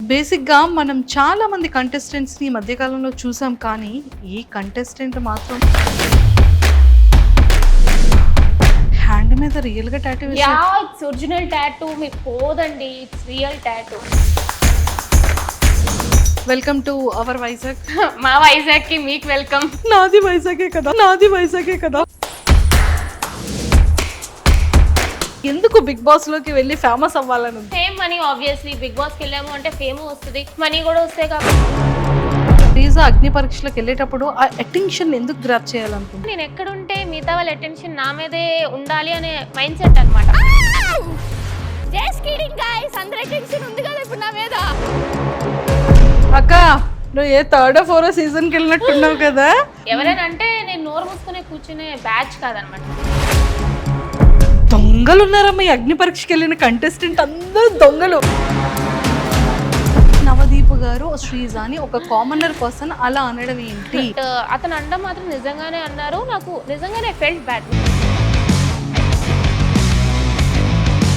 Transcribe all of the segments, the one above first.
బేసిక్‌గా మనం చాలా మంది కంటెస్టెంట్స్‌ని ఈ మధ్య కాలంలో చూసాం. కానీ ఈ కంటెస్టెంట్ మాత్రం హ్యాండ్ మీద రియల్‌గా టాటూ వేశారు. Yeah, it's original tattoo. మీకు పోదండి, it's real tattoo. Welcome to our Vizag. మా వైజాగ్ కి మీకు వెల్కమ్. నాది వైజాగే కదా, నాది వైజాగే కదా. ఎందుకు బిగ్ బాస్ లోకి వెళ్ళి ఫేమస్ అవ్వాలని ఉంది? Fame money, obviously Bigg Boss కి వెళ్ళాము అంటే ఫేమ్ వస్తుంది, మనీ కూడా వస్తాయి కాబట్టి. శ్రీజా అగ్ని పరీక్షలకు వెళ్ళేటప్పుడు ఆ అటెన్షన్ ఎందుకు గ్రాప్ చేయాలనుకుంటున్నా? నేను ఎక్కడుంటే మిగతా వాళ్ళ అటెన్షన్ నా మీదే ఉండాలి అనే మైండ్ సెట్ అనమాట. జస్ట్ కిడింగ్ గైస్, అందరి అటెన్షన్ ఉంది కదా ఇప్పుడు నా మీద. అక్క, నువ్వు ఏ థర్డ్ ఫోర్ సీజన్కి వెళ్ళినట్టున్నావు కదా. ఎవరైనా అంటే నేను నోరు మూసుకునే కూర్చునే బ్యాచ్ కాదనమాట. దొంగలు ఉన్నారమ్మా ఈ అగ్ని పరీక్షకి వెళ్ళిన కంటెస్టెంట్, అందరూ దొంగలు. నవదీప్ గారు శ్రీజాని ఒక కామనర్ పర్సన్ అలా అనడం ఏంటి? అతను అనడం మాత్రం నిజంగానే అన్నారు, నాకు నిజంగానే ఫెల్ట్ బ్యాడ్.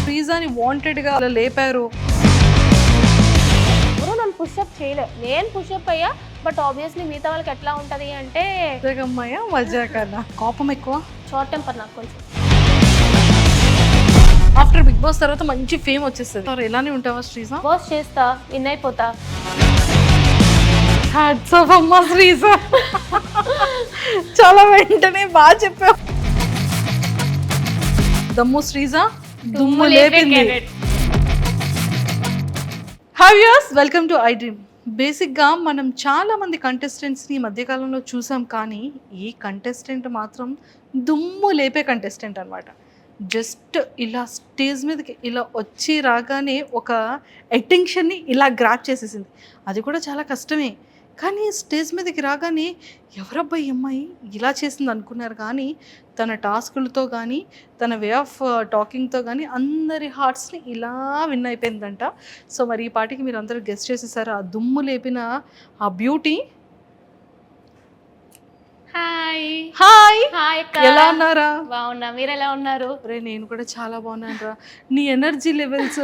శ్రీజాని వాంటెడ్ గా అలా లేపారు. ఎవరు నన్ను పుషప్ చేయలేదు, నేను పుషప్ అయ్యా. బట్ ఆబ్వియస్లీ మిగతా వాళ్ళకి ఎట్లా ఉంటది అంటే మజాకమ్మయ్య మజా కదా. కోపం ఎక్కువ, షార్ట్ టెంపర్ నాకు కొంచెం. ఆఫ్టర్ బిగ్ బాస్ తర్వాత మంచి ఫేమ్ వచ్చేస్తుంది. ఎలానే ఉంటావా శ్రీజా? బాస్ చేస్తా, విన్ అయిపోతా. హ్యాట్స్ ఆఫ్ అమ్మా శ్రీజా, చాలా వెంటనే బాగా చెప్పావు. దమ్ము శ్రీజా దుమ్ము లేపింది. Hi viewers, welcome to iDream. బేసిక్గా మనం చాలా మంది కంటెస్టెంట్స్ని ఈ మధ్యకాలంలో చూసాం. కానీ ఈ కంటెస్టెంట్ మాత్రం దుమ్ము లేపే కంటెస్టెంట్ అనమాట. జస్ట్ ఇలా స్టేజ్ మీదకి ఇలా వచ్చి రాగానే ఒక అటెన్షన్ని ఇలా గ్రాప్ చేసేసింది. అది కూడా చాలా కష్టమే. కానీ స్టేజ్ మీదకి రాగానే ఎవరబ్బాయి అమ్మాయి ఇలా చేసింది అనుకున్నారు. కానీ తన టాస్కులతో కానీ తన వే ఆఫ్ టాకింగ్తో కానీ అందరి హార్ట్స్ని ఇలా విన్ అయిపోయిందంట. సో మరి ఈ పాటికి మీరు అందరూ గెస్ట్ చేసేసారు ఆ దుమ్ము లేపిన ఆ బ్యూటీ. హాయ్ హాయ్, హాయ్ అక్క, ఎలా ఉన్నారా? బాగున్నా, మీరు ఎలా ఉన్నారు? రే నేను కూడా చాలా బాగున్నాను రా. నీ ఎనర్జీ లెవెల్స్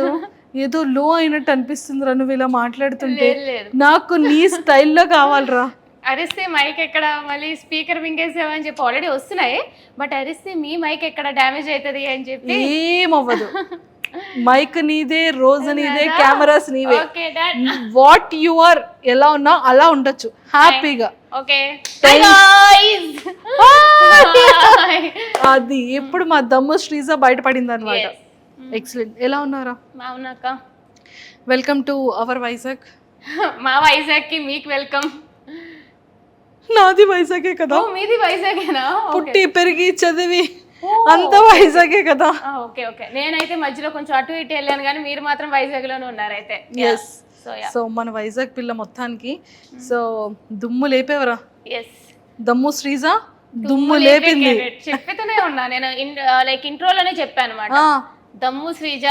ఏదో లో అయినట్టు అనిపిస్తుందిరా నువ్వు ఇలా మాట్లాడుతుంటే. లేదు. నాకు నీ స్టైల్లో కావాలరా. అరిస్తే మైక్ ఎక్కడ, మళ్ళీ స్పీకర్ మింగేసామని చెప్పి ఆల్రెడీ వస్తున్నాయి. బట్ అరిస్తే మీ మైక్ ఎక్కడ డ్యామేజ్ అవుతుంది అని చెప్పి ఏమవ్వదు. మైక్ నీదే, రోజు నీదే, కెమెరాస్ నీవే. Okay done. What you are, ఎలా ఉన్నా అలా ఉండొచ్చు హ్యాపీగా. ఓకే గైస్, అది ఎప్పుడు మా దమ్ము శ్రీజా బయటపడింది అనమాట. ఎక్సలెంట్. ఎలా ఉన్నారా? బాగున్నాక. Welcome to our Vizag. మా వైజాగ్ కి మీకు వెల్కమ్. నాది వైజాగే కదా, మీది వైజాగేనా? పుట్టి పెరిగి చదివి అంత వైజాగే కదా. ఓకే ఓకే, నేనైతే మధ్యలో కొంచెం అటు ఇటు వెళ్ళాను కానీ మీరు మాత్రం వైజాగ్ లోనే ఉన్నారు అయితే. ఎస్. సో మన వైజాగ్ పిల్ల మొత్తానికి సో దుమ్ము లేపేవరా. ఎస్, దమ్ము శ్రీజా దుమ్ము లేపింది. చెప్తూనే ఉన్నా నేను, లైక్ ఇంట్రోలోనే చెప్పాను అనమాట. దమ్ము శ్రీజ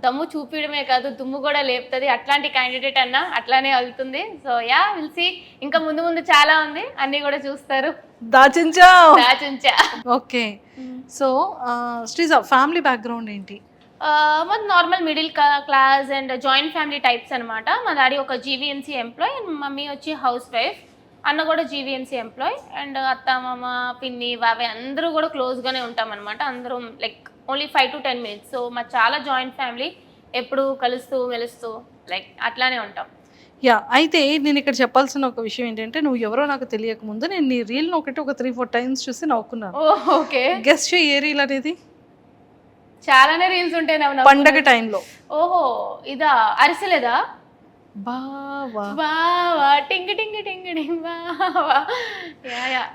దమ్ము చూపించడమే కాదు దుమ్ము కూడా లేపుతుంది. అట్లాంటి క్యాండిడేట్ అన్న అట్లానే వెళ్తుంది. So yeah, will see. ఇంకా ముందు ముందు చాలా ఉంది, అన్ని కూడా చూస్తారు. దాచించా. Okay. So Sreeja family background ఏంటి? మాది normal middle class and joint family types అనమాట. మా డాడీ ఒక జీవీఎంసీ ఎంప్లాయ్ అండ్ మమ్మీ వచ్చి హౌస్ వైఫ్. అన్న కూడా జీవీఎంసీ ఎంప్లాయ్ అండ్ అత్త మామ పిన్ని బాబాయ్ అందరూ కూడా క్లోజ్గానే ఉంటాం అనమాట. అందరూ like only 5 to 10 minutes. So మా చాలా జాయింట్ ఫ్యామిలీ, ఎప్పుడు కలుస్తూ మెలుస్తూ లైక్ అట్లానే ఉంటాం. యా, అయితే నేను ఇక్కడ చెప్పాల్సిన ఒక విషయం ఏంటంటే నువ్వు ఎవరో నాకు తెలియక ముందు నేను నీ రీల్ని ఒక 3-4 times చూసి నవ్వుకున్నాను. ఓకే, గెస్ట్ చేయి ఏ రీల్ అనేది? చాలానే రీల్స్ ఉంటాయి పండగ టైంలో. ఓహో, ఇదా అరిసెలేదా? బావా బావా టింగ్ టింగ్ టింగ్ టింగ్ బావా.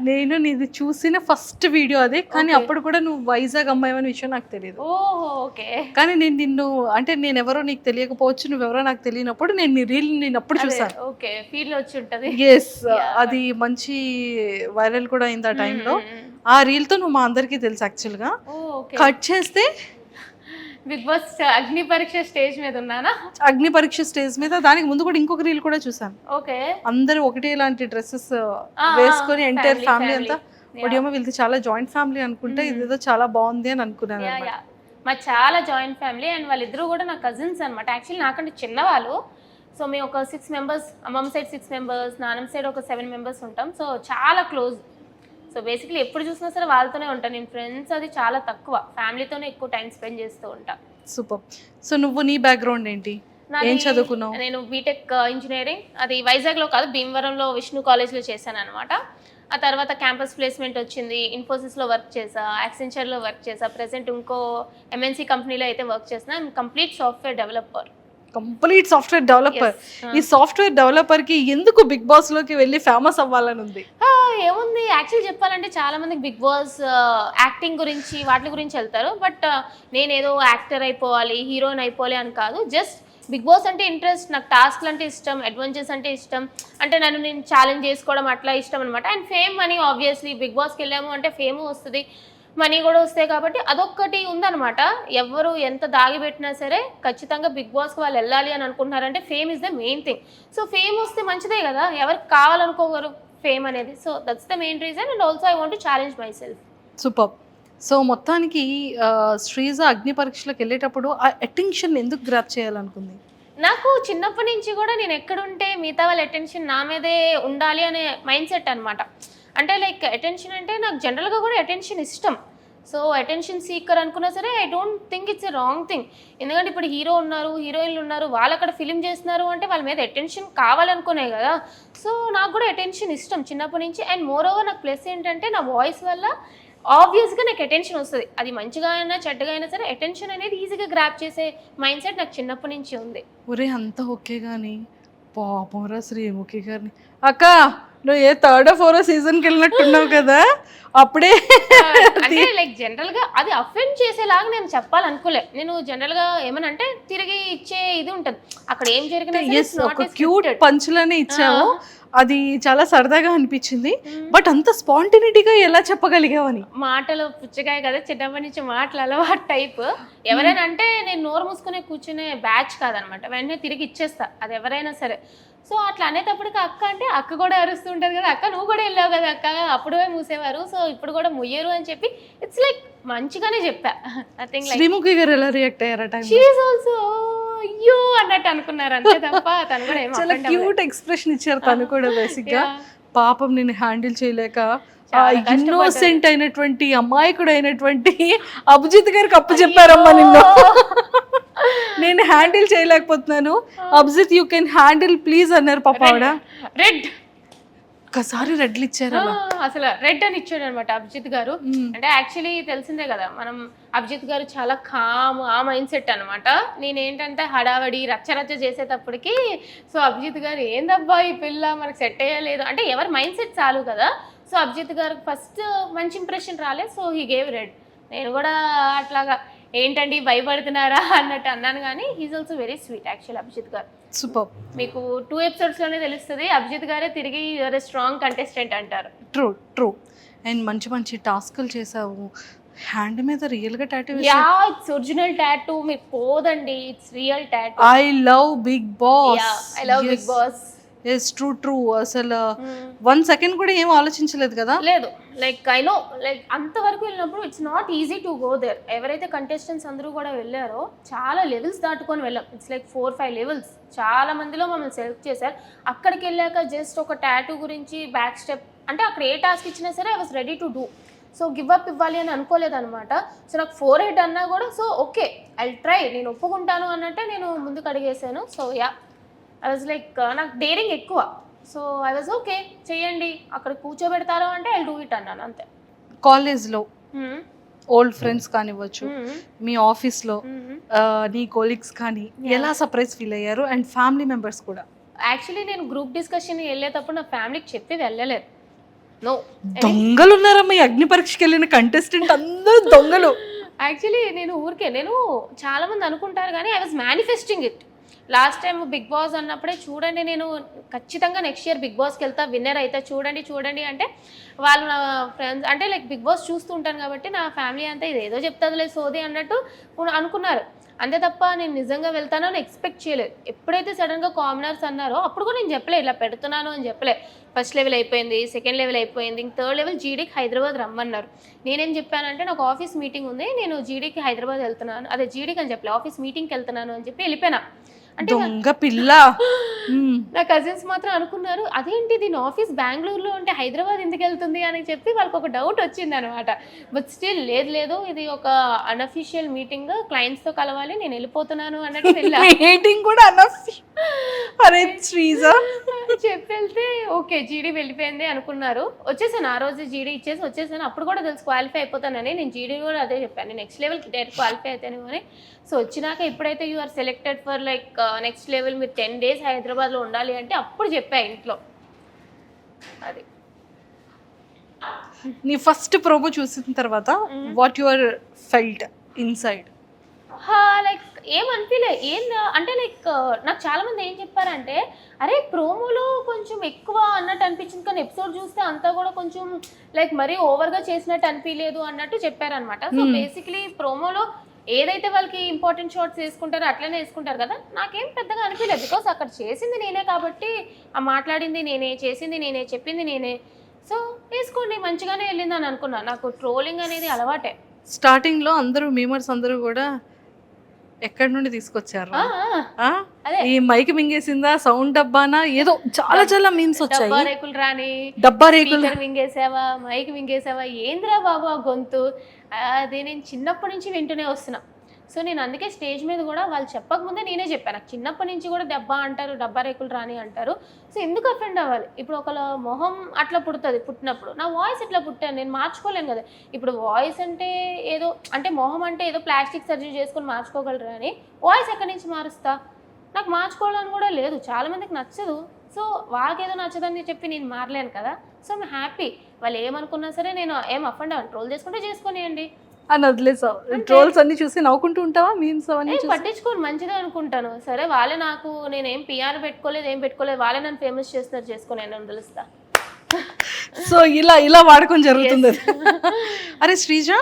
నేను నీది చూసిన ఫస్ట్ వీడియో అదే. కానీ అప్పుడు కూడా నువ్వు వైజాగ్ అమ్మాయి అనే విషయం నాకు తెలియదు. ఓహో ఓకే. కానీ నేను నిన్ను అంటే నేను ఎవరో నీకు తెలియకపోవచ్చు, నువ్వెవరో నాకు తెలియనప్పుడు నేను నీ రీల్ నేను అప్పుడు చూసాను. ఓకే, ఫీల్ వచ్చి ఉంటది. ఎస్, అది మంచి వైరల్ కూడా అయింది ఆ టైంలో. ఆ రీల్తో నువ్వు మా అందరికీ తెలుసు యాక్చువల్గా. కట్ చేస్తే బిగ్ బాస్ అగ్ని పరీక్ష స్టేజ్ మీద ఉన్నానా? అగ్ని పరీక్ష స్టేజ్ మీద, దానికి ముందు కూడా ఇంకొక రీల్ కూడా చూసాను. ఓకే, అందరూ ఒకటే ఇలాంటి డ్రెస్సెస్ వేసుకొని ఎంటైర్ ఫ్యామిలీ అంతా. ఒడియమ్మ వీళ్ళకి చాలా జాయింట్ ఫ్యామిలీ అనుకుంటే ఇదేదో చాలా బాగుంది అని అనుకున్నాను. మా చాలా జాయింట్ ఫ్యామిలీ అండ్ వాళ్ళిద్దరూ కూడా నా కజిన్స్ అనమాట. యాక్చువల్లీ నాకంటే చిన్నవాళ్ళు. సో మేము ఒక 6 మెంబర్స్, అమ్మమ్మ సైడ్ 6 మెంబర్స్, నాన్నమ్మ సైడ్ ఒక 7 మెంబర్స్ ఉంటాం. సో చాలా క్లోజ్. సో బేసిక్లీ ఎప్పుడు చూసినా సరే వాళ్ళతోనే ఉంటాను. నేను ఫ్రెండ్స్ అది చాలా తక్కువ, ఫ్యామిలీతోనే ఎక్కువ టైం స్పెండ్ చేస్తూ ఉంటాను. సూపర్. సో నువ్వు నీ బ్యాక్గ్రౌండ్ ఏంటి, ఏం చదువుకున్నావు? నేను బీటెక్ ఇంజనీరింగ్, అది వైజాగ్లో కాదు భీమవరంలో విష్ణు కాలేజ్లో చేశాను అనమాట. ఆ తర్వాత క్యాంపస్ ప్లేస్మెంట్ వచ్చింది, ఇన్ఫోసిస్లో వర్క్ చేసా, యాక్సెంచర్లో వర్క్ చేసా, ప్రెసెంట్ ఇంకో ఎంఎన్సీ కంపెనీలో అయితే వర్క్ చేసిన. Complete software developer. Complete software developer. ఈ సాఫ్ట్వేర్ డెవలపర్ కి ఎందుకు బిగ్ బాస్ లోకి వెళ్ళి ఫేమస్ అవ్వాలని ఉంది? ఏముంది, యాక్చువల్ చెప్పాలంటే చాలా మందికి బిగ్ బాస్ యాక్టింగ్ గురించి వాటి గురించి వెళ్తారు. బట్ నేను ఏదో యాక్టర్ అయిపోవాలి, హీరోయిన్ అయిపోవాలి అని కాదు. జస్ట్ బిగ్ బాస్ అంటే ఇంట్రెస్ట్, నాకు టాస్క్లు అంటే ఇష్టం, అడ్వెంచర్స్ అంటే ఇష్టం, అంటే నేను ఛాలెంజ్ చేసుకోవడం అట్లా ఇష్టం అనమాట. And fame money, obviously Bigg బాస్కి వెళ్ళాము అంటే ఫేమ్ వస్తుంది, మనీ కూడా వస్తాయి. కాబట్టి అదొక్కటి ఉందన్నమాట. ఎవరు ఎంత దాగిపెట్టినా సరే ఖచ్చితంగా బిగ్ బాస్కి వాళ్ళు వెళ్ళాలి అని అనుకుంటున్నారంటే fame is the main thing. So fame వస్తే మంచిదే కదా, ఎవరికి కావాలనుకోగలరు ఫేమ్ అనేది. So that's the main reason. And also I want to challenge myself. Super. So మొత్తానికి శ్రీజ అగ్ని పరీక్షలకు వెళ్ళేటప్పుడు ఆ అటెన్షన్ ఎందుకు గ్రాప్ చేయాలనుకుంది? నాకు చిన్నప్పటి నుంచి కూడా నేను ఎక్కడుంటే మిగతా వాళ్ళ అటెన్షన్ నా మీదే ఉండాలి అనే మైండ్ సెట్ అనమాట. అంటే లైక్ అటెన్షన్ అంటే నాకు జనరల్గా కూడా అటెన్షన్ ఇష్టం. సో అటెన్షన్ సీకర్ అనుకున్నా సరే I don't think it's a wrong thing. ఎందుకంటే ఇప్పుడు హీరో ఉన్నారు, హీరోయిన్లు ఉన్నారు, వాళ్ళు అక్కడ ఫిలిం చేస్తున్నారు అంటే వాళ్ళ మీద అటెన్షన్ కావాలనుకునే కదా. సో నాకు కూడా అటెన్షన్ ఇష్టం చిన్నప్పటి నుంచి. అండ్ మోర్ ఓవర్ నాకు ప్లస్ ఏంటంటే నా వాయిస్ వల్ల ఆబ్వియస్గా నాకు అటెన్షన్ వస్తుంది. అది మంచిగా అయినా చెడ్డగా అయినా సరే అటెన్షన్ అనేది ఈజీగా గ్రాప్ చేసే మైండ్ సెట్ నాకు చిన్నప్పటి నుంచి ఉంది. ఒరే అంతా ఓకే కానీ పాపంరా శ్రీముఖి గారిని. అక్క నువ్వు ఏ 3rd or 4th సీజన్కి వెళ్ళినట్టున్నావు కదా అప్పుడే. అంటే లైక్ జనరల్గా అది అఫెండ్ చేసేలాగా నేను చెప్పాలనుకోలే. నేను జనరల్గా ఏమనంటే తిరిగి ఇచ్చే ఇది ఉంటుంది అక్కడ ఏం జరిగినా. ఒక క్యూట్ పంచులనే ఇచ్చావు, అది చాలా సరదాగా అనిపించింది. బట్ అంత స్పాంటినిటీగా ఎలా చెప్పగలిగావని? మాటలు పుచ్చకాయ కదా, చిన్నప్పటి నుంచి మాటలు అలవాటు టైప్. ఎవరైనా అంటే నేను నోరు మూసుకునే కూర్చునే బ్యాచ్ కాదనమాట, వెంటనే తిరిగి ఇచ్చేస్తా అది ఎవరైనా సరే. సో అట్లా అనేటప్పటికి అక్క అంటే అక్క కూడా అరుస్తూ ఉంటుంది కదా, అక్క నువ్వు కూడా వెళ్ళావు కదా అక్క, అప్పుడే మూసేవారు, సో ఇప్పుడు కూడా ముయ్యరు అని చెప్పి ఇట్స్ లైక్ మంచిగానే చెప్పా. Nothing like. శ్రీముఖి గారు ఎలా రియాక్ట్ అయ్యారట? షీ ఈజ్ ఆల్సో అయ్యో అన్నట్టు అనుకున్నారు అంతే తప్ప తను కూడా ఏమో చాలా క్యూట్ ఎక్స్ప్రెషన్ ఇచ్చారు తను కూడా. బేసిక్ గా పాపం నేను హ్యాండిల్ చేయలేక ఇన్నోసెంట్ అయినటువంటి అమాయకుడు అయినటువంటి అభిజిత్ గారికి అప్పు చెప్పారమ్మా నిన్ను. నేను హ్యాండిల్ చేయలేకపోతున్నాను, Abhijit you can handle please అన్నారు పాప ఆవిడ. రెడ్ ఒకసారి రెడ్లు ఇచ్చారు, అసలు రెడ్ అని ఇచ్చాడు అనమాట అభిజిత్ గారు. అంటే యాక్చువల్లీ తెలిసిందే కదా మనం, అభిజిత్ గారు చాలా కామ్, ఆ మైండ్ సెట్ అనమాట. నేనేంటంటే హడావడి రచ్చరచ్చ చేసేటప్పటికి సో అభిజిత్ గారు ఏందబ్బా ఈ పిల్ల మనకు సెట్ అయ్యలేదు అంటే ఎవరి మైండ్ సెట్ చాలు కదా. సో అభిజిత్ గారికి ఫస్ట్ మంచి ఇంప్రెషన్ రాలేదు, సో హీ గేవ్ రెడ్. నేను కూడా అట్లాగా ఏంటండి భయపడుతున్నారా అన్నట్టు అన్నాను, కానీ he is also very sweet actual Abhijit గారు. సూపర్. మీకు 2 episodes తెలుస్తుంది అభిజిత్ గారే తిరిగి యూఆర్ ఎ స్ట్రాంగ్ కంటెస్టెంట్ అంటారు. True true. అండ్ మంచి మంచి టాస్క్లు చేసావు. హ్యాండ్ మీద రియల్ గా tattoo? Yeah, it's original tattoo, మీకు పోదండి, it's real tattoo. I love Bigg Boss. Yeah, I love Bigg Boss. Yes true true. అసలు 1 second కూడా ఏం ఆలోచించలేదు కదా? లేదు, లైక్ ఐ నో, లైక్ అంతవరకు వెళ్ళినప్పుడు it's not easy to go there. ఎవరైతే కంటెస్టెంట్స్ అందరూ కూడా వెళ్ళారో చాలా లెవెల్స్ దాటుకొని వెళ్ళాం. It's like 4-5 levels. చాలా మందిలో మమ్మల్ని సెలెక్ట్ చేశారు. అక్కడికి వెళ్ళాక జస్ట్ ఒక టాటూ గురించి బ్యాక్ స్టెప్ అంటే అక్కడ ఏ టాస్క్ ఇచ్చినా సరే I was ready to do. So give up ఇవ్వాలి అని అనుకోలేదు అనమాట. సో నాకు 4 అన్నా కూడా సో ఓకే ఐ ట్రై, నేను ఒప్పుకుంటాను అన్నట్టే నేను ముందుకు అడిగేసాను. So yeah, I was like నాకు డేరింగ్ ఎక్కువ. సో ఐ వాజ్ ఓకే చెయ్యండి, అక్కడ కూర్చోబెడతారు అంటే ఐ డూ ఇట్ అన్నాను అంతే. కాలేజ్లో ఓల్డ్ ఫ్రెండ్స్ కానివ్వచ్చు, మీ ఆఫీస్లో నీ కొలీగ్స్ కానీ ఎలా సర్ప్రైజ్ ఫీల్ అయ్యారు? అండ్ ఫ్యామిలీ మెంబర్స్ కూడా? యాక్చువల్లీ నేను గ్రూప్ డిస్కషన్ వెళ్ళేటప్పుడు నా ఫ్యామిలీకి చెప్పి వెళ్ళలేదు. నో, దొంగలు ఉన్నారమ్మా ఈ అగ్ని పరీక్షకి వెళ్ళిన కంటెస్టెంట్ అందరూ దొంగలు. యాక్చువల్లీ నేను చాలా మంది అనుకుంటారు కానీ I was manifesting it. Last time Bigg Boss అన్నప్పుడే చూడండి నేను ఖచ్చితంగా నెక్స్ట్ ఇయర్ బిగ్ బాస్కి వెళ్తా, విన్నర్ అయితే చూడండి అంటే వాళ్ళు నా ఫ్రెండ్స్ అంటే లైక్ బిగ్ బాస్ చూస్తూ ఉంటాను కాబట్టి నా ఫ్యామిలీ అంతా ఇది ఏదో చెప్తాదులే సోది అన్నట్టు అనుకున్నారు అంతే తప్ప నేను నిజంగా వెళ్తానో అని ఎక్స్పెక్ట్ చేయలేదు. ఎప్పుడైతే సడన్గా కామనర్స్ అన్నారో అప్పుడు కూడా నేను చెప్పలే ఇలా పెడుతున్నాను అని చెప్పలే. ఫస్ట్ లెవెల్ అయిపోయింది, సెకండ్ లెవెల్ అయిపోయింది, ఇంక 3rd level జీడీకి హైదరాబాద్ రమ్మన్నారు. నేనేం చెప్పానంటే నాకు ఆఫీస్ మీటింగ్ ఉంది, నేను జీడీకి హైదరాబాద్ వెళ్తున్నాను, అదే జీడీకి అని చెప్పలే ఆఫీస్ మీటింగ్కి వెళ్తున్నాను అని చెప్పి వెళ్ళిపోయినా. అంటే దొంగ పిల్ల. నా కజిన్స్ మాత్రం అనుకున్నారు అదేంటి దీని ఆఫీస్ బెంగళూరులో ఉంటే హైదరాబాద్ ఎందుకు వెళ్తుంది అని చెప్పి వాళ్ళకి ఒక డౌట్ వచ్చింది అనమాట. బట్ స్టిల్ లేదు ఇది ఒక అన్అఫీషియల్ మీటింగ్, క్లయింట్స్ తో కలవాలి, నేను వెళ్ళిపోతున్నాను అన్నట్టు మీటింగ్ కూడా అరే శ్రీజ చెప్పి వెళ్తే ఓకే జీడీ వెళ్ళిపోయింది అనుకున్నారు. వచ్చేసాను ఆ రోజు జీడీ ఇచ్చేసి వచ్చేసాను. అప్పుడు కూడా తెలుసు క్వాలిఫై అయిపోతానని. నేను జీడీ కూడా అదే చెప్పాను, నెక్స్ట్ లెవెల్కి డైరెక్ట్ క్వాలిఫై అవుతాను అని. సో వచ్చినాక ఎప్పుడైతే you are selected for like next level, మీరు 10 days హైదరాబాద్లో ఉండాలి అంటే అప్పుడు చెప్పా ఇంట్లో. అది నీ ఫస్ట్ ప్రోమో చూసిన తర్వాత what your felt inside? Like ఏమనిపించలే అంటే లైక్ నాకు చాలా మంది ఏం చెప్పారంటే అరే ప్రోమోలో కొంచెం ఎక్కువ అన్నట్టు అనిపించింది, కానీ ఎపిసోడ్ చూస్తే అంతా కూడా కొంచెం లైక్ మరీ ఓవర్గా చేసినట్టు అనిపించలేదు అన్నట్టు చెప్పారనమాట. సో బేసిక్లీ ప్రోమోలో ఏదైతే వాళ్ళకి ఇంపార్టెంట్ షార్ట్స్ వేసుకుంటారో అట్లనే వేసుకుంటారు కదా, నాకేం పెద్దగా అనిపించలేదు. బికాస్ అక్కడ చేసింది నేనే కాబట్టి, ఆ మాట్లాడింది నేనే, చేసింది నేనే, చెప్పింది నేనే. సో వేసుకోండి మంచిగానే వెళ్ళిందని అనుకున్నా. నాకు ట్రోలింగ్ అనేది అలవాటే. స్టార్టింగ్లో అందరూ మీమర్స్ అందరూ కూడా ఎక్కడి నుండి తీసుకొచ్చారు? ఈ మైక్ మింగేసిందా, సౌండ్ డబ్బానా, ఏదో చాలా చాలా మీమ్స్ వచ్చాయి. డబ్బా రేకులు రాని, డబ్బా రేకులు మింగేసావా, మైక్ మింగేసావా, ఏంద్రా బాబు ఆ గొంతు, అది నేను చిన్నప్పటి నుంచి వింటూనే వస్తున్నా. సో నేను అందుకే స్టేజ్ మీద కూడా వాళ్ళు చెప్పకముందే నేనే చెప్పాను, నాకు చిన్నప్పటి నుంచి కూడా డబ్బా అంటారు, డబ్బా రేకులు రాని అంటారు. సో ఎందుకు అఫెండ్ అవ్వాలి? ఇప్పుడు ఒకళ్ళ మొహం అట్లా పుడుతుంది, పుట్టినప్పుడు నా వాయిస్ ఎట్లా పుట్టాను, నేను మార్చుకోలేను కదా. ఇప్పుడు వాయిస్ అంటే ఏదో అంటే మొహం అంటే ఏదో ప్లాస్టిక్ సర్జరీ చేసుకొని మార్చుకోగలరు కానీ వాయిస్ ఎక్కడి నుంచి మారుస్తా? నాకు మార్చుకోవాలని కూడా లేదు, చాలామందికి నచ్చదు. సో వాళ్ళకి ఏదో నచ్చదని చెప్పి నేను మారలేను కదా. సో ఐమ్ హ్యాపీ, వాళ్ళు ఏమనుకున్నా సరే నేను ఏం అఫెండ్ అవ్వను. ట్రోల్ చేసుకుంటే చేసుకునేయండి అని వదిలేసావు. ట్రోల్స్ అన్ని చూసి నవ్వుకుంటూ ఉంటావా? మీమ్స్ అవన్నీ పట్టించుకోను, మంచిదే అనుకుంటాను. సరే వాళ్ళే, నాకు నేనేం పిఆర్ పెట్టుకోలేదు, ఏం పెట్టుకోలేదు, వాళ్ళే నన్ను ఫేమస్ చేస్తున్నారు, చేసుకుని నేను తెలుస్తా. సో ఇలా వాడుకొని జరుగుతుంది. అరే Sreeja,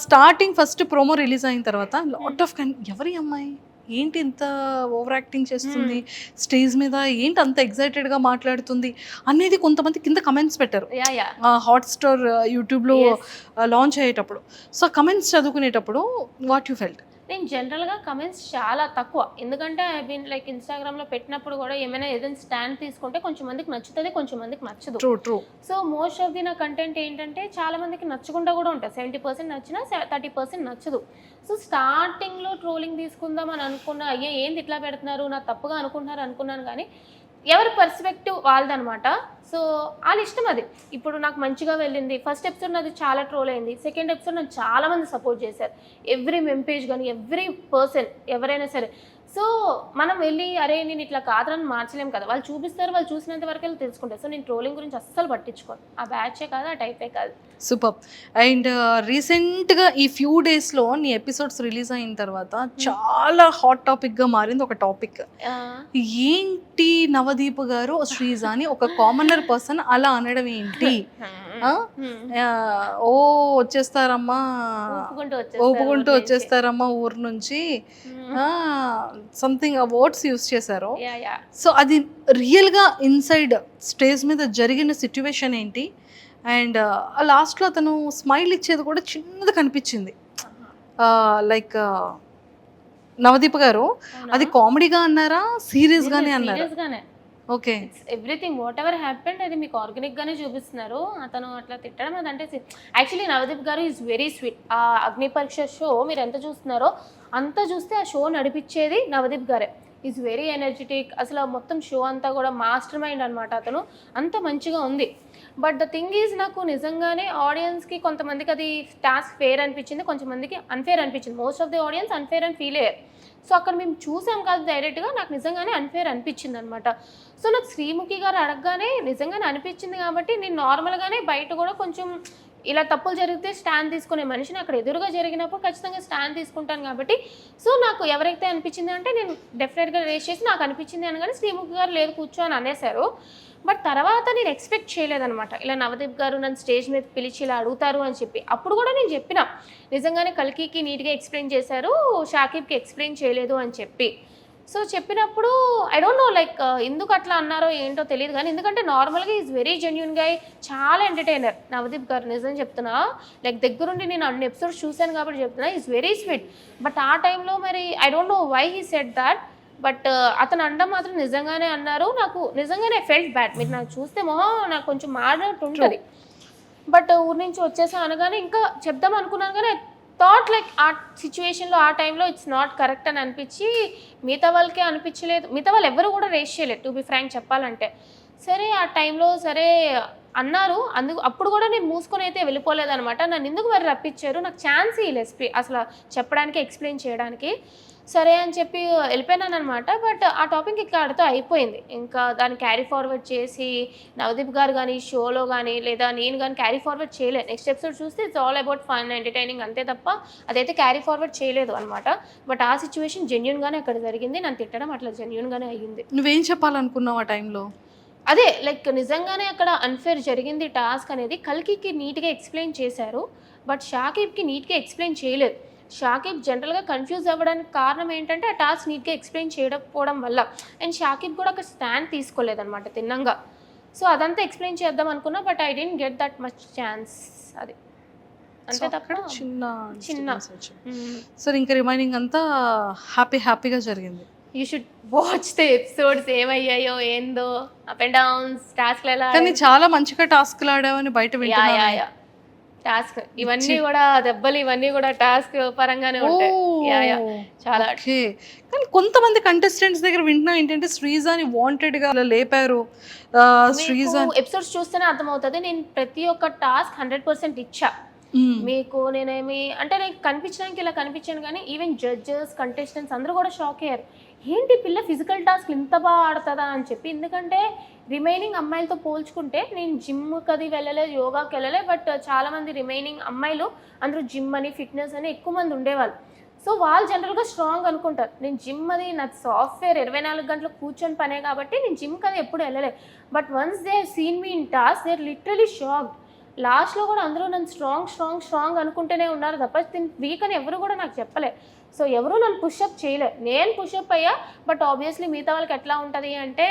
starting first promo release అయిన తర్వాత లాట్ ఆఫ్ ఎవరి అమ్మాయి ఏంటి ఇంత ఓవర్ యాక్టింగ్ చేస్తుంది స్టేజ్ మీద, ఏంటి అంత ఎక్సైటెడ్గా మాట్లాడుతుంది అనేది కొంతమంది కింద కమెంట్స్ పెట్టారు హాట్స్టార్ యూట్యూబ్లో లాంచ్ అయ్యేటప్పుడు. సో కమెంట్స్ చదువుకునేటప్పుడు వాట్ యూ ఫెల్ట్? నేను జనరల్గా కమెంట్స్ చాలా తక్కువ, ఎందుకంటే ఐ మీన్ లైక్ ఇన్స్టాగ్రామ్లో పెట్టినప్పుడు కూడా ఏదైనా స్టాండ్ తీసుకుంటే కొంచెం మందికి నచ్చుతుంది, కొంచెం మందికి నచ్చదు. True. So most of the నా కంటెంట్ ఏంటంటే చాలా మందికి నచ్చకుండా కూడా ఉంటుంది. 70% నచ్చినా 30% నచ్చదు. సో స్టార్టింగ్లో ట్రోలింగ్ తీసుకుందాం అని అనుకున్నా, అయ్యే ఏంది ఇట్లా పెడుతున్నారు, నా తప్పుగా అనుకున్నాను కానీ ఎవరి పర్స్పెక్టివ్ వాళ్ళదనమాట. సో వాళ్ళ ఇష్టం అది. ఇప్పుడు నాకు మంచిగా వెళ్ళింది, ఫస్ట్ ఎపిసోడ్ నాది చాలా ట్రోల్ అయింది, సెకండ్ ఎపిసోడ్ నాకు చాలామంది సపోర్ట్ చేశారు, ఎవ్రీ మెంపేజ్ కానీ ఎవ్రీ పర్సన్ ఎవరైనా సరే. సో మనం వెళ్ళి అరే నేను ఇట్లా కాదని మార్చలేం కదా, వాళ్ళు చూపిస్తారు, వాళ్ళు చూసినంత వరకు వెళ్ళి తెలుసుకుంటారు. సో నేను ట్రోలింగ్ గురించి అస్సలు పట్టించుకోను, ఆ బ్యాచే కాదు, ఆ టైపే కాదు. సూపర్. అండ్ రీసెంట్గా ఈ ఫ్యూ డేస్లో నీ ఎపిసోడ్స్ రిలీజ్ అయిన తర్వాత చాలా హాట్ టాపిక్గా మారింది ఒక టాపిక్. ఏంటి నవదీప్ గారు శ్రీజ అని ఒక కామనర్ పర్సన్ అలా అనడం ఏంటి? ఓ వచ్చేస్తారమ్మా, ఊపుకుంటూ వచ్చేస్తారమ్మా ఊరు నుంచి, సంథింగ్ వర్డ్స్ యూస్ చేశారు. సో అది రియల్గా ఇన్సైడ్ స్టేజ్ మీద జరిగిన సిచ్యువేషన్ ఏంటి? అండ్ లాస్ట్లో అతను స్మైల్ ఇచ్చేది కూడా చిన్నది కనిపించింది. లైక్ నవదీప్ గారు అది కామెడీగా అన్నారా, సీరియస్గానే అన్నారా? Okay, everything what ever happened అది మీకు ఆర్గానిక్ గానే చూపిస్తున్నారు. అతను అట్లా తిట్టడం అదంటే యాక్చువల్లీ నవదీప్ గారు ఈజ్ వెరీ స్వీట్. ఆ అగ్ని పరీక్ష షో మీరు ఎంత చూస్తున్నారో అంతా చూస్తే ఆ షో నడిపించేది నవదీప్ గారే. ఈజ్ వెరీ ఎనర్జెటిక్, అసలు మొత్తం షో అంతా కూడా మాస్టర్ మైండ్ అనమాట. అతను అంత మంచిగా ఉంది. బట్ ద థింగ్ ఈజ్ నాకు నిజంగానే ఆడియన్స్కి కొంతమందికి అది టాస్క్ ఫేర్ అనిపించింది, కొంతమందికి అన్ఫేర్ అనిపించింది. Most of the audience unfair అని ఫీల్ అయ్యారు. సో అక్కడ మేము చూసాం కాదు డైరెక్ట్గా, నాకు నిజంగానే అన్ఫేర్ అనిపించింది అనమాట. సో నాకు శ్రీముఖి గారు అడగగానే నిజంగానే అనిపించింది కాబట్టి నేను నార్మల్గానే బయట కూడా కొంచెం ఇలా తప్పులు జరిగితే స్టాండ్ తీసుకునే మనిషిని, అక్కడ ఎదురుగా జరిగినప్పుడు ఖచ్చితంగా స్టాండ్ తీసుకుంటాను కాబట్టి. సో నాకు ఎవరైతే అనిపించింది అంటే నేను డెఫినెట్గా రేస్ చేసి నాకు అనిపించింది అనగానే శ్రీముఖి గారు లేదు కూర్చో అని అనేశారు. బట్ తర్వాత నేను ఎక్స్పెక్ట్ చేయలేదనమాట ఇలా నవదీప్ గారు నన్ను స్టేజ్ మీద పిలిచి ఇలా అడుగుతారు అని చెప్పి. అప్పుడు కూడా నేను చెప్పిన నిజంగానే కల్కికి నీట్గా ఎక్స్ప్లెయిన్ చేశారు, షాకిబ్కి ఎక్స్ప్లెయిన్ చేయలేదు అని చెప్పి. సో చెప్పినప్పుడు ఐ డోంట్ నో లైక్ ఎందుకు అట్లా అన్నారో ఏంటో తెలియదు కానీ, ఎందుకంటే నార్మల్గా ఈజ్ వెరీ జెన్యున్ గా, చాలా ఎంటర్టైనర్ నవదీప్ గారు. నిజం చెప్తున్నా, లైక్ దగ్గరుండి నేను అన్ని ఎపిసోడ్స్ చూశాను కాబట్టి చెప్తున్నా, ఈజ్ వెరీ స్వీట్. బట్ ఆ టైంలో మరి I don't know why he said that, but అతను అనడం మాత్రం నిజంగానే అన్నారు. నాకు నిజంగానే ఫెల్ట్ బ్యాడ్. మీరు నాకు చూస్తే మొహం నాకు కొంచెం మారినట్టు ఉంటుంది. బట్ ఊరి నుంచి వచ్చేసా అనగానే ఇంకా చెప్దాం అనుకున్నాను కానీ థాట్ లైక్ ఆ సిచ్యువేషన్లో ఆ టైంలో ఇట్స్ నాట్ కరెక్ట్ అని అనిపించి మిగతా వాళ్ళకే అనిపించలేదు. మిగతా వాళ్ళు ఎవరు కూడా రేస్ చేయలేదు టు బి ఫ్రాంక్ చెప్పాలంటే. సరే ఆ టైంలో సరే అన్నారు. అప్పుడు కూడా నేను మూసుకొని అయితే వెళ్ళిపోలేదనమాట. నన్ను ఎందుకు మరి రప్పించారు, నాకు ఛాన్స్ ఇవ్వలేదు అసలు చెప్పడానికి, ఎక్స్ప్లెయిన్ చేయడానికి. సరే అని చెప్పి వెళ్ళిపోయినాను అనమాట. బట్ ఆ టాపిక్ ఇక్కడితో అయిపోయింది. ఇంకా దాన్ని క్యారీ ఫార్వర్డ్ చేసి నవదీప్ గారు కానీ షోలో కానీ లేదా నేను కానీ క్యారీ ఫార్వర్డ్ చేయలేదు. నెక్స్ట్ ఎపిసోడ్ చూస్తే it's all about fun entertaining అంతే తప్ప అదైతే క్యారీ ఫార్వర్డ్ చేయలేదు అనమాట. బట్ ఆ సిచ్యువేషన్ జెన్యూన్గానే అక్కడ జరిగింది. నన్ను తిట్టడం అట్లా జెన్యూన్గానే అయ్యింది. నువ్వేం చెప్పాలనుకున్నావు ఆ టైంలో? అదే లైక్ నిజంగానే అక్కడ అన్ఫేర్ జరిగింది టాస్క్ అనేది. కల్కికి నీట్గా ఎక్స్ప్లెయిన్ చేశారు బట్ షాకిబ్కి నీట్గా ఎక్స్ప్లెయిన్ చేయలేదు. షాకిబ్ జనరల్గా కన్ఫ్యూజ్ అవ్వడానికి కారణం ఏంటంటే ఆ టాస్క్ నీట్గా ఎక్స్ప్లెయిన్ చేయకపోవడం వల్ల. అండ్ షాకిబ్ కూడా ఒక స్టాండ్ తీసుకోలేదన్నమాట తిన్నంగా. సో అదంతా ఎక్స్ప్లెయిన్ చేద్దాం అనుకున్నా but I didn't get that much chance. అది అంతే తప్ప చిన్న. సరే ఇంకా రిమైనింగ్ అంతా హ్యాపీగా జరిగింది. You should watch the episodes ఏమయ్యాయో ఏందో అప్ అండ్ డౌన్స్ టాస్క్లు ఎలా. కానీ చాలా మంచిగా టాస్క్లు ఆడావని బయట వింటున్నా. టాస్క్ ఇవన్నీ కూడా దెబ్బలు ఇవన్నీ కూడా టాస్క్ పరంగానే ఉంటాయి. చాలా. కానీ కొంతమంది కంటెస్టెంట్స్ దగ్గర వింటున్నా ఏంటంటే శ్రీజాని వాంటెడ్ గా లేపారు. శ్రీజా ఎపిసోడ్స్ చూస్తేనే అర్థమవుతుంది. నేను ప్రతి ఒక్క టాస్క్ 100% ఇచ్చా మీకు. నేనేమి అంటే నేను కనిపించడానికి ఇలా కనిపించాను కానీ ఈవెన్ జడ్జెస్ కంటెస్టెంట్స్ అందరూ కూడా షాక్ అయ్యారు. ఏంటి పిల్ల ఫిజికల్ టాస్క్ ఇంత బాగా ఆడుతుందా అని చెప్పి. ఎందుకంటే రిమైనింగ్ అమ్మాయిలతో పోల్చుకుంటే నేను జిమ్కి అది వెళ్ళలేదు, యోగాకి వెళ్ళలేదు. బట్ చాలామంది రిమైనింగ్ అమ్మాయిలు అందరూ జిమ్ అని ఫిట్నెస్ అని ఎక్కువ మంది ఉండేవాళ్ళు. సో వాళ్ళు జనరల్గా స్ట్రాంగ్ అనుకుంటారు. నేను జిమ్ అది నా సాఫ్ట్వేర్ 24 గంటలు కూర్చొని పనే కాబట్టి నేను జిమ్కి అది ఎప్పుడు వెళ్ళలేదు. But once they seen me in task they are literally shocked. లాస్ట్లో కూడా అందరూ నన్ను స్ట్రాంగ్ అనుకుంటూనే ఉన్నారు తప్ప వీక్ అని ఎవరు కూడా నాకు చెప్పలే. సో ఎవరు నన్ను పుషప్ చేయలే, నేను పుషప్ అయ్యా. బట్ ఆబ్వియస్లీ మిగతా వాళ్ళకి ఎట్లా ఉంటుంది అంటే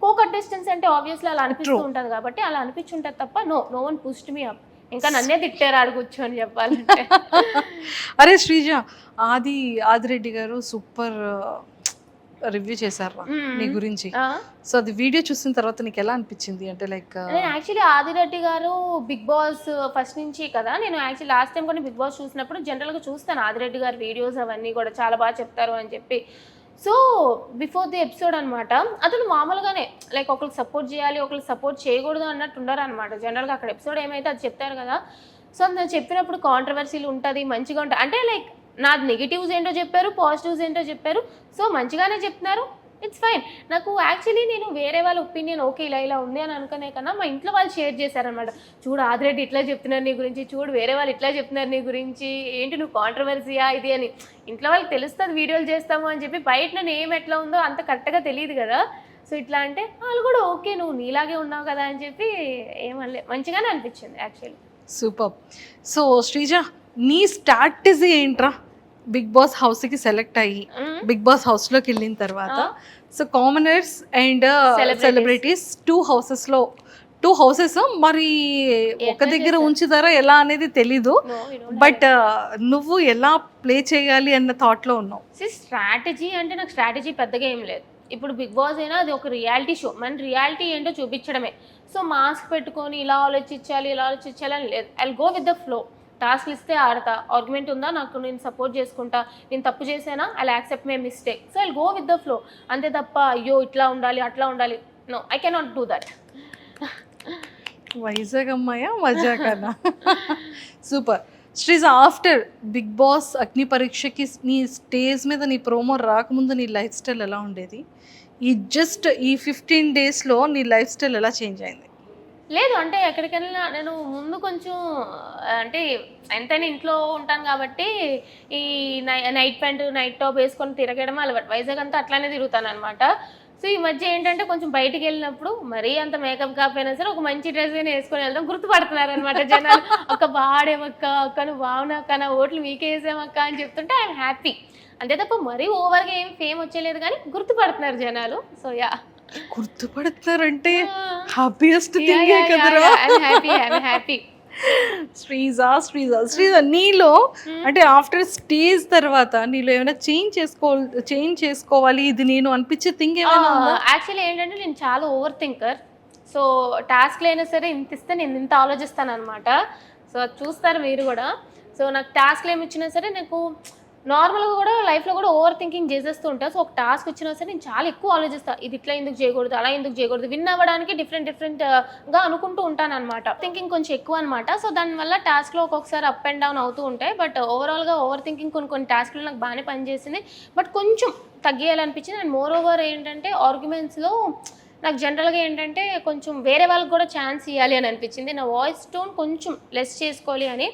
కో కంటెస్టెంట్స్ అంటే ఆబ్వియస్లీ అలా అనిపిస్తూ ఉంటుంది కాబట్టి అలా అనిపించుంటుంది తప్ప no one pushed me up. ఇంకా నన్నే తిట్టారు ఆడు కూర్చొని చెప్పాలంటే. అరే శ్రీజ, ఆదిరెడ్డి గారు సూపర్ రివ్యూ చేశారు నీ గురించి. సో అది వీడియో చూసిన తర్వాత నీకు ఎలా అనిపించింది? అంటే లైక్ నేను యాక్చువల్లీ ఆదిరెడ్డి గారు బిగ్ బాస్ ఫస్ట్ నుంచి కదా, నేను యాక్చువల్లీ లాస్ట్ టైం కూడా బిగ్ బాస్ చూసినప్పుడు జనరల్గా చూస్తాను ఆదిరెడ్డి గారి వీడియోస్ అవన్నీ కూడా చాలా బాగా చెప్తారు అని చెప్పి. సో బిఫోర్ ది ఎపిసోడ్ అనమాట అతను మామూలుగానే లైక్ ఒకరికి సపోర్ట్ చేయాలి ఒకరికి సపోర్ట్ చేయకూడదు అన్నట్టు ఉండరు అనమాట. జనరల్గా అక్కడ ఎపిసోడ్ ఏమైతే అది చెప్తారు కదా. సో నేను చెప్పినప్పుడు కాంట్రవర్సీలు ఉంటుంది, మంచిగా ఉంటుంది. అంటే లైక్ నాది నెగిటివ్స్ ఏంటో చెప్పారు, పాజిటివ్స్ ఏంటో చెప్పారు. సో మంచిగానే చెప్తున్నారు, ఇట్స్ ఫైన్. నాకు యాక్చువల్లీ నేను వేరే వాళ్ళ ఒపీనియన్ ఓకే ఇలా ఉంది అని అనుకునే కన్నా మా ఇంట్లో వాళ్ళు షేర్ చేశారనమాట. చూడు ఆదిరెడ్డి ఇట్లా చెప్తున్నారు నీ గురించి, చూడు వేరే వాళ్ళు ఇట్లా చెప్తున్నారు నీ గురించి, ఏంటి నువ్వు కాంట్రవర్సీయా ఇది అని. ఇంట్లో వాళ్ళకి తెలుస్తుంది వీడియోలు చేస్తాము అని చెప్పి, బయట నేను ఏం ఎట్లా ఉందో అంత కరెక్ట్గా తెలియదు కదా. సో ఇట్లా అంటే వాళ్ళు కూడా ఓకే నువ్వు నీలాగే ఉన్నావు కదా అని చెప్పి ఏమనలే, మంచిగానే అనిపించింది యాక్చువల్లీ. సూపర్. సో శ్రీజ, నీ స్ట్రాటజీ ఏంట్రా బిగ్ బాస్ హౌస్కి సెలెక్ట్ అయ్యి బిగ్ బాస్ హౌస్లోకి వెళ్ళిన తర్వాత? So commoners and celebrities two houses మరి ఒక దగ్గర ఉంచుతారా ఎలా అనేది తెలీదు. బట్ నువ్వు ఎలా ప్లే చేయాలి అన్న థాట్లో ఉన్నావు. స్ట్రాటజీ అంటే నాకు స్ట్రాటజీ పెద్దగా ఏం లేదు. ఇప్పుడు బిగ్ బాస్ అయినా అది ఒక రియాలిటీ షో, మన రియాలిటీ ఏంటో చూపించడమే. సో మాస్క్ పెట్టుకొని ఇలా ఆలోచించాలి అని లేదు. I go with the flow. టాస్క్లు ఇస్తే ఆడతా, ఆర్గ్యుమెంట్ ఉందా నాకు నేను సపోర్ట్ చేసుకుంటా, నేను తప్పు చేసానా I accept my mistake. So I go with the flow అంతే తప్ప అయ్యో ఇట్లా ఉండాలి అట్లా ఉండాలి, no I cannot do that. Vizag అమ్మాయా మజాకనా? Super. Sreeja, after Bigg Boss అగ్ని పరీక్షకి నీ స్టేజ్ మీద నీ ప్రోమో రాకముందు నీ లైఫ్ స్టైల్ ఎలా ఉండేది? ఈ 15 డేస్లో నీ లైఫ్ స్టైల్ ఎలా చేంజ్ అయింది? లేదు అంటే ఎక్కడికెళ్ళినా నేను ముందు కొంచెం అంటే ఎంతైనా ఇంట్లో ఉంటాను కాబట్టి ఈ నైట్ ప్యాంట్ నైట్ టాప్ వేసుకొని తిరగడం అలవాటు. వైజాగ్ అంతా అట్లానే తిరుగుతాను అనమాట. సో ఈ మధ్య ఏంటంటే కొంచెం బయటికి వెళ్ళినప్పుడు మరీ అంత మేకప్ కాకపోయినా సరే ఒక మంచి డ్రెస్ అయినా వేసుకొని వెళ్దాం, గుర్తుపడుతున్నారు అనమాట జనాలు. అక్క బాడేమక్క, అక్క నువ్వు బాగున్నాక నా ఓట్లు మీకే వేసామక్క అని చెప్తుంటే ఐఎమ్ హ్యాపీ. అంతే తప్ప మరీ ఓవర్గా ఏం ఫేమ్ వచ్చేలేదు కానీ గుర్తుపడుతున్నారు జనాలు. సో యా, గుర్తుపడుతున్నారంటే హ్యాపీయెస్ట్ థింగ్ కదరా. I'm happy. శ్రీజ శ్రీజ శ్రీజ నీలో అంటే ఆఫ్టర్ స్టేజ్ తర్వాత నీలో ఏమైనా చేంజ్ చేసుకోవాలి ఇది నేను అనిపించే థింగ్ ఏమైనా ఉందా? యాక్చువల్లీ ఏంటంటే నేను చాలా ఓవర్ థింకర్. సో టాస్క్లు అయినా సరే ఇంత ఇస్తే నేను ఇంత ఆలోచిస్తాను అనమాట. సో అది చూస్తారు మీరు కూడా. సో నాకు టాస్క్లు ఏమి ఇచ్చినా సరే నాకు నార్మల్గా కూడా లైఫ్లో కూడా ఓవర్ థింకింగ్ చేసేస్తూ ఉంటాను. సో ఒక టాస్క్ వచ్చినా సరే నేను చాలా ఎక్కువ ఆలోచిస్తాను. ఇది ఇట్లా ఎందుకు చేయకూడదు, అలా ఎందుకు చేయకూడదు, విన్ అవ్వడానికి డిఫరెంట్గా అనుకుంటూ ఉంటాను అనమాట. థింకింగ్ కొంచెం ఎక్కువ అనమాట. సో దానివల్ల టాస్క్లో ఒక్కొక్కసారి అప్ అండ్ డౌన్ అవుతూ ఉంటాయి. బట్ ఓవరాల్గా ఓవర్ థింకింగ్ కొన్ని టాస్క్లు నాకు బాగానే పనిచేసింది. బట్ కొంచెం తగ్గియాలనిపించింది. అండ్ మోర్ ఓవర్ ఏంటంటే ఆర్గ్యుమెంట్స్లో నాకు జనరల్గా ఏంటంటే కొంచెం వేరే వాళ్ళకి కూడా ఛాన్స్ ఇవ్వాలి అని అనిపించింది. నా వాయిస్ టోన్ కొంచెం లెస్ చేసుకోవాలి అని.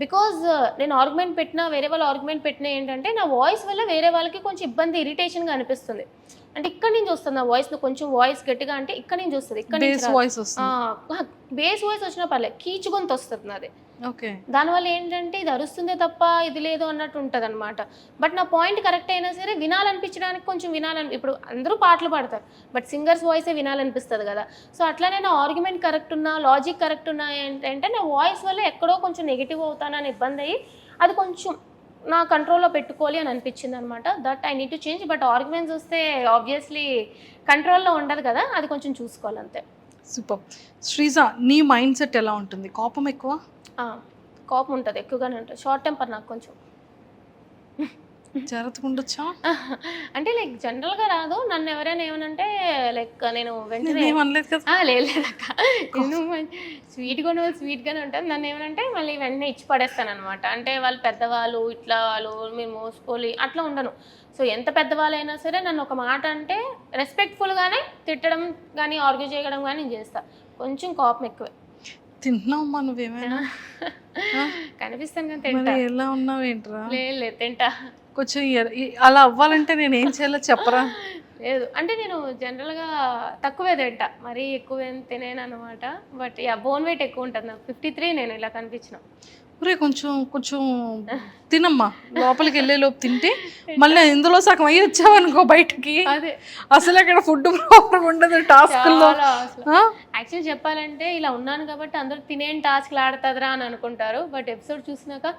బికాజ్ నేను ఆర్గ్యుమెంట్ పెట్టినా వేరే వాళ్ళు ఆర్గ్యుమెంట్ పెట్టినా ఏంటంటే నా వాయిస్ వల్ల వేరే వాళ్ళకి కొంచెం ఇబ్బంది ఇరిటేషన్గా అనిపిస్తుంది. అంటే ఇక్కడ నుంచి వస్తుంది నా వాయిస్, కొంచెం వాయిస్ గట్టిగా అంటే ఇక్కడ నుంచి వస్తుంది. ఇక్కడ బేస్ వాయిస్ వచ్చినా పర్లేదు, కీచు గొంతు వస్తుంది నాది. ఓకే, దానివల్ల ఏంటంటే ఇది అరుస్తుందే తప్ప ఇది లేదు అన్నట్టు ఉంటుంది అనమాట. బట్ నా పాయింట్ కరెక్ట్ అయినా సరే వినాలనిపించడానికి కొంచెం ఇప్పుడు అందరూ పాటలు పాడతారు, బట్ సింగర్స్ వాయిసే వినాలనిపిస్తుంది కదా. సో అట్లానే నా ఆర్గ్యుమెంట్ కరెక్ట్ ఉన్నా, లాజిక్ కరెక్ట్ ఉన్నా ఏంటంటే నా వాయిస్ వల్ల ఎక్కడో కొంచెం నెగిటివ్ అవుతానని ఇబ్బంది అయ్యి అది కొంచెం నా కంట్రోల్లో పెట్టుకోవాలి అని అనిపించింది అనమాట. That I need to change. But arguments వస్తే ఆబ్వియస్లీ కంట్రోల్లో ఉండదు కదా, అది కొంచెం చూసుకోవాలి అంతే. సూపర్. శ్రీజ నీ మైండ్ సెట్ ఎలా ఉంటుంది? కోపం ఎక్కువ? కోపం ఉంటుంది, ఎక్కువగానే ఉంటుంది. షార్ట్ టెంపర్ నాకు కొంచెం. జాగ్రత్తగా ఉండొచ్చా? అంటే లైక్ జనరల్గా రాదు. నన్ను ఎవరైనా ఏమనంటే లైక్ నేను వెంటనే అనలేదు కదా. లేదక్క, స్వీట్గానే ఉంటుంది. నన్ను ఏమనంటే మళ్ళీ వెంటనే ఇచ్చి పడేస్తాను అనమాట. అంటే వాళ్ళు పెద్దవాళ్ళు, ఇట్లా వాళ్ళు మీరు మోసుకోవాలి అట్లా ఉండను. సో ఎంత పెద్దవాళ్ళైనా సరే నన్ను ఒక మాట అంటే రెస్పెక్ట్ఫుల్గానే తిట్టడం కానీ ఆర్గ్యూ చేయడం కానీ నేను చేస్తాను. కొంచెం కోపం ఎక్కువే. తింటున్నావమ్మా నువ్వేమైనా? కనిపిస్తాను కానీ తింటా. ఎలా ఉన్నావు ఏంట్రా? లేదు తింటా. కొంచెం అలా అవ్వాలంటే నేను ఏం చేయాలో చెప్పరా? లేదు అంటే నేను జనరల్గా తక్కువే తింటా, మరీ ఎక్కువ ఏం తినేను అనమాట. బట్ బోన్ వెయిట్ ఎక్కువ ఉంటుంది నాకు. 53 నేను ఇలా కనిపించిన. కొంచెం కొంచెం తినమ్మా, లోపలికి వెళ్ళే లోపు తింటే మళ్ళీ ఇందులో సగం అయ్యి వచ్చావనుకో బయటకి, అదే అసలు అక్కడ ఫుడ్ ప్రాబ్లం ఉండదు టాస్క్లో. యాక్చువల్లీ చెప్పాలంటే ఇలా ఉన్నాను కాబట్టి అందరూ తినేం టాస్క్లు ఆడుతుందిరా అని అనుకుంటారు. బట్ ఎపిసోడ్ చూసినాక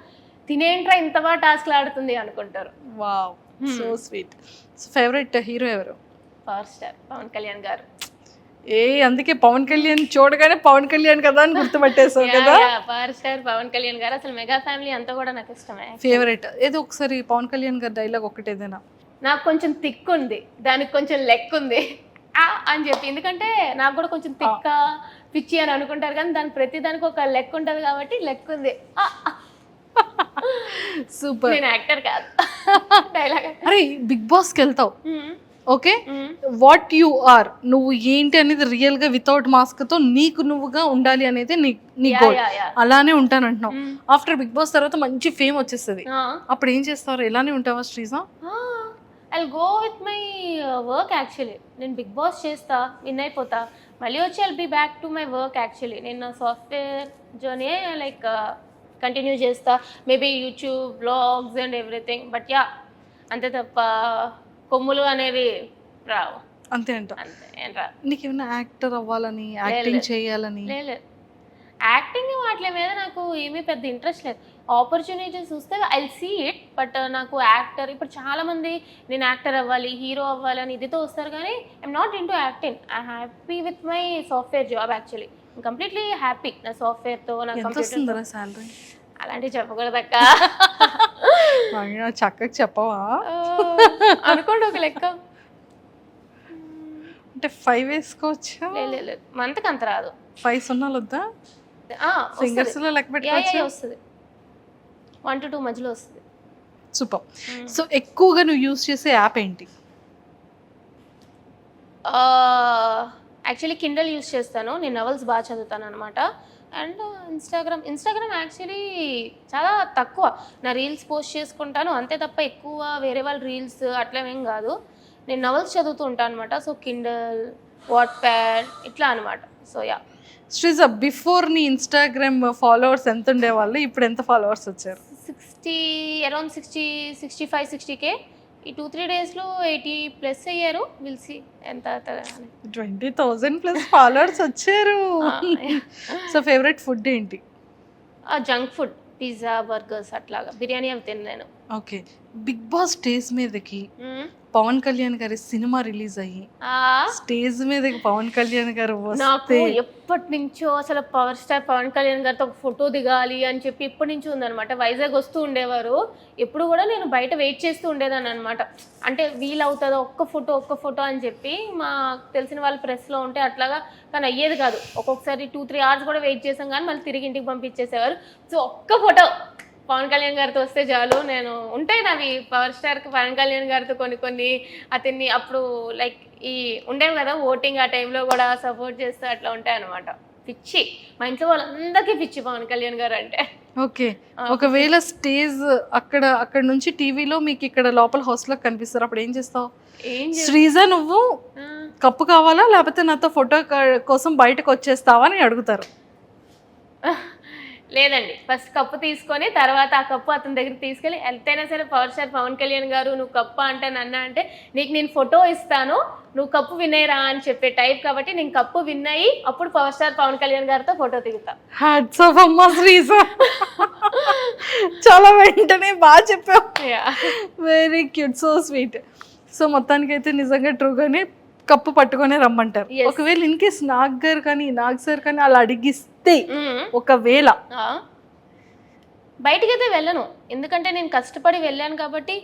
తినేంట్రా ఇంత బాగా టాస్క్లు ఆడుతుంది అనుకుంటారు. Wow, so sweet. Favourite hero ఎవరు? పవర్ స్టార్ పవన్ కళ్యాణ్ గారు. అందుకే పవన్ కళ్యాణ్ చూడగానే పవన్ కళ్యాణ్ కదా అని గుర్తుపట్టేసావు కదా. పవర్ స్టార్ పవన్ కళ్యాణ్ గారు, అసలు మెగా ఫ్యామిలీ అంతా కూడా నాకు ఇష్టమే. ఫేవరెట్ ఏదో ఒకసారి పవన్ కళ్యాణ్ గారి డైలాగ్ ఒకటి ఏదైనా. నాకు కొంచెం థిక్ ఉంది, దానికి కొంచెం లెక్ ఉంది అని చెప్పి. ఎందుకంటే నాకు కూడా కొంచెం థిక్క పిచ్చి అని అనుకుంటారు, కానీ దానికి ప్రతి దానికి ఒక లెక్ ఉంటుంది కాబట్టి లెక్ ఉంది. సూపర్. నేను యాక్టర్ కాదు, డైలాగ్. అరే బిగ్ బాస్కి వెళ్తావు, ఓకే, వాట్ యు ఆర్, నువ్వు ఏంటి అనేది రియల్ గా వితౌట్ మాస్క్ తో నీకు నువ్వుగా ఉండాలి అనేది నీ గోల్. అలానే ఉంటానంటున్నావు. ఆఫ్టర్ బిగ్ బాస్ తర్వాత మంచి ఫేమ్ వచ్చేస్తుంది, అప్పుడు ఏం చేస్తారు? ఎలానే ఉంటావా Sreeja? I go with my work. Actually నేను బిగ్ బాస్ చేస్తా, విన్ అయిపోతా, మళ్ళీ వచ్చి I'll be back to my work. Actually నేను సాఫ్ట్వేర్ జర్నీ లైక్ కంటిన్యూ చేస్తా, maybe YouTube vlogs and everything. But yeah, అంతే తప్ప కొమ్ములు అనేవి రావు. అంతే అంట. అంతే ఏం రా. నీకేమైనా యాక్టర్ అవ్వాలని, యాక్టింగ్ చేయాలని? లేదు, యాక్టింగ్ వాటి మీద నాకు ఏమీ పెద్ద ఇంట్రెస్ట్ లేదు. ఆపర్చునిటీస్ చూస్తే ఐ సీ ఇట్. బట్ నాకు యాక్టర్, ఇప్పుడు చాలా మంది నేను యాక్టర్ అవ్వాలి, హీరో అవ్వాలి అని ఇదితో వస్తారు, కానీ I'm not in to acting. I happy with my software job. Actually completely happy నా సాఫ్ట్వేర్తో. నా కంప్యూటర్ సాలరీ అలాంటివి చెప్పకూడదక్క. చక్కగా చెప్పవా? అనుకోండి ఒక లెక్క. అంటే 5 వేసుకోవచ్చా? లేదు, మంత్కి అంత రాదు. 5 సున్నాలు వద్దా? సింగర్స్ లో లెక్క పెట్టుకోవచ్చు. వస్తుంది, 1 to 2 మధ్యలో వస్తుంది. సూపర్. సో ఎక్కువగా నువ్వు యూజ్ చేసే యాప్ ఏంటి? యాక్చువల్లీ కిండల్ యూజ్ చేస్తాను, నేను నవల్స్ బాగా చదువుతాను అనమాట. అండ్ ఇన్స్టాగ్రామ్ యాక్చువల్లీ చాలా తక్కువ. నా రీల్స్ పోస్ట్ చేసుకుంటాను అంతే తప్ప ఎక్కువ వేరే వాళ్ళ రీల్స్ అట్లేమేం కాదు. నేను నవల్స్ చదువుతూ ఉంటాను అనమాట. సో కిండల్, వాట్ప్యాడ్ ఇట్లా అనమాట. So yeah. శ్రీజ, బిఫోర్ నీ ఇన్స్టాగ్రామ్ ఫాలోవర్స్ ఎంత ఉండేవాళ్ళు, ఇప్పుడు ఎంత ఫాలోవర్స్ వచ్చారు? 65, 60K. ఈ 2-3 డేస్లో 80+ అయ్యారు. విల్ సీ ఎంత 20,000+ ఫాలోవర్స్ వచ్చారు. సో ఫేవరెట్ ఫుడ్ ఏంటి? జంక్ ఫుడ్, పిజ్జా, బర్గర్స్ అట్లాగా, బిర్యానీ అవి తిన్నాను. ఓకే. బిగ్ బాస్ స్టేజ్ మీదకి పవన్ కళ్యాణ్ గారి సినిమా రిలీజ్ అయ్యి స్టేజ్ మీదకి పవన్ కళ్యాణ్ గారు నాకు వస్తే ఎప్పటి నుంచో అసలు పవర్ స్టార్ పవన్ కళ్యాణ్ గారితో ఒక ఫోటో దిగాలి అని చెప్పి ఎప్పటి నుంచో ఉందన్నమాట. వైజాగ్ వస్తూ ఉండేవారు, ఎప్పుడు కూడా నేను బయట వెయిట్ చేస్తూ ఉండేదాన్ని అనమాట. అంటే వీలవుతుందో ఒక్క ఫోటో అని చెప్పి మా తెలిసిన వాళ్ళు ప్రెస్లో ఉంటే అట్లాగా, కానీ అయ్యేది కాదు. ఒక్కొక్కసారి 2-3 hours కూడా వెయిట్ చేసాం కానీ మళ్ళీ తిరిగి ఇంటికి పంపించేసేవారు. సో ఒక్క ఫోటో పవన్ కళ్యాణ్ గారితో వస్తే చాలు. నేను ఉంటాయి నావి పవర్ స్టార్కి పవన్ కళ్యాణ్ గారితో కొన్ని అతన్ని అప్పుడు లైక్ ఈ ఉండేవి కదా ఓటింగ్, ఆ టైంలో కూడా సపోర్ట్ చేస్తూ అట్లా ఉంటాయి అనమాట. పిచ్చి, మా ఇంట్లో వాళ్ళందరికీ పిచ్చి పవన్ కళ్యాణ్ గారు అంటే. ఓకే. ఒకవేళ స్టేజ్ అక్కడ నుంచి టీవీలో మీకు ఇక్కడ లోపల హౌస్లో కనిపిస్తారు, అప్పుడు ఏం చేస్తావు? శ్రీజ నువ్వు కప్పు కావాలా లేకపోతే నాతో ఫోటో కోసం బయటకు వచ్చేస్తావా అని అడుగుతారు. లేదండి, ఫస్ట్ కప్పు తీసుకొని తర్వాత ఆ కప్పు అతని దగ్గర తీసుకెళ్ళి, ఎంతైనా సరే పవర్ స్టార్ పవన్ కళ్యాణ్ గారు నువ్వు కప్పు అంటే నన్ను అంటే నీకు నేను ఫోటో ఇస్తాను, నువ్వు కప్పు విన్నయ్యరా అని చెప్పే టైప్ కాబట్టి నేను కప్పు విన్నయ్యి అప్పుడు పవర్ స్టార్ పవన్ కళ్యాణ్ గారితో ఫోటో దిగుతా. హ్యాట్స్ ఆఫ్ అమ్మా శ్రీజ, చాలా వెంటనే బాగా చెప్పావు. Very cute, so sweet. So మొత్తానికైతే నిజంగా ట్రూగానే కప్పు పట్టుకొని రమ్మంటారు. ఒకవేళ ఇన్ కేస్ నాగ్ సార్ కానీ అలా అడిగిస్తే, ఒకవేళ బయటికైతే వెళ్ళను, ఎందుకంటే నేను కష్టపడి వెళ్ళాను కాబట్టి.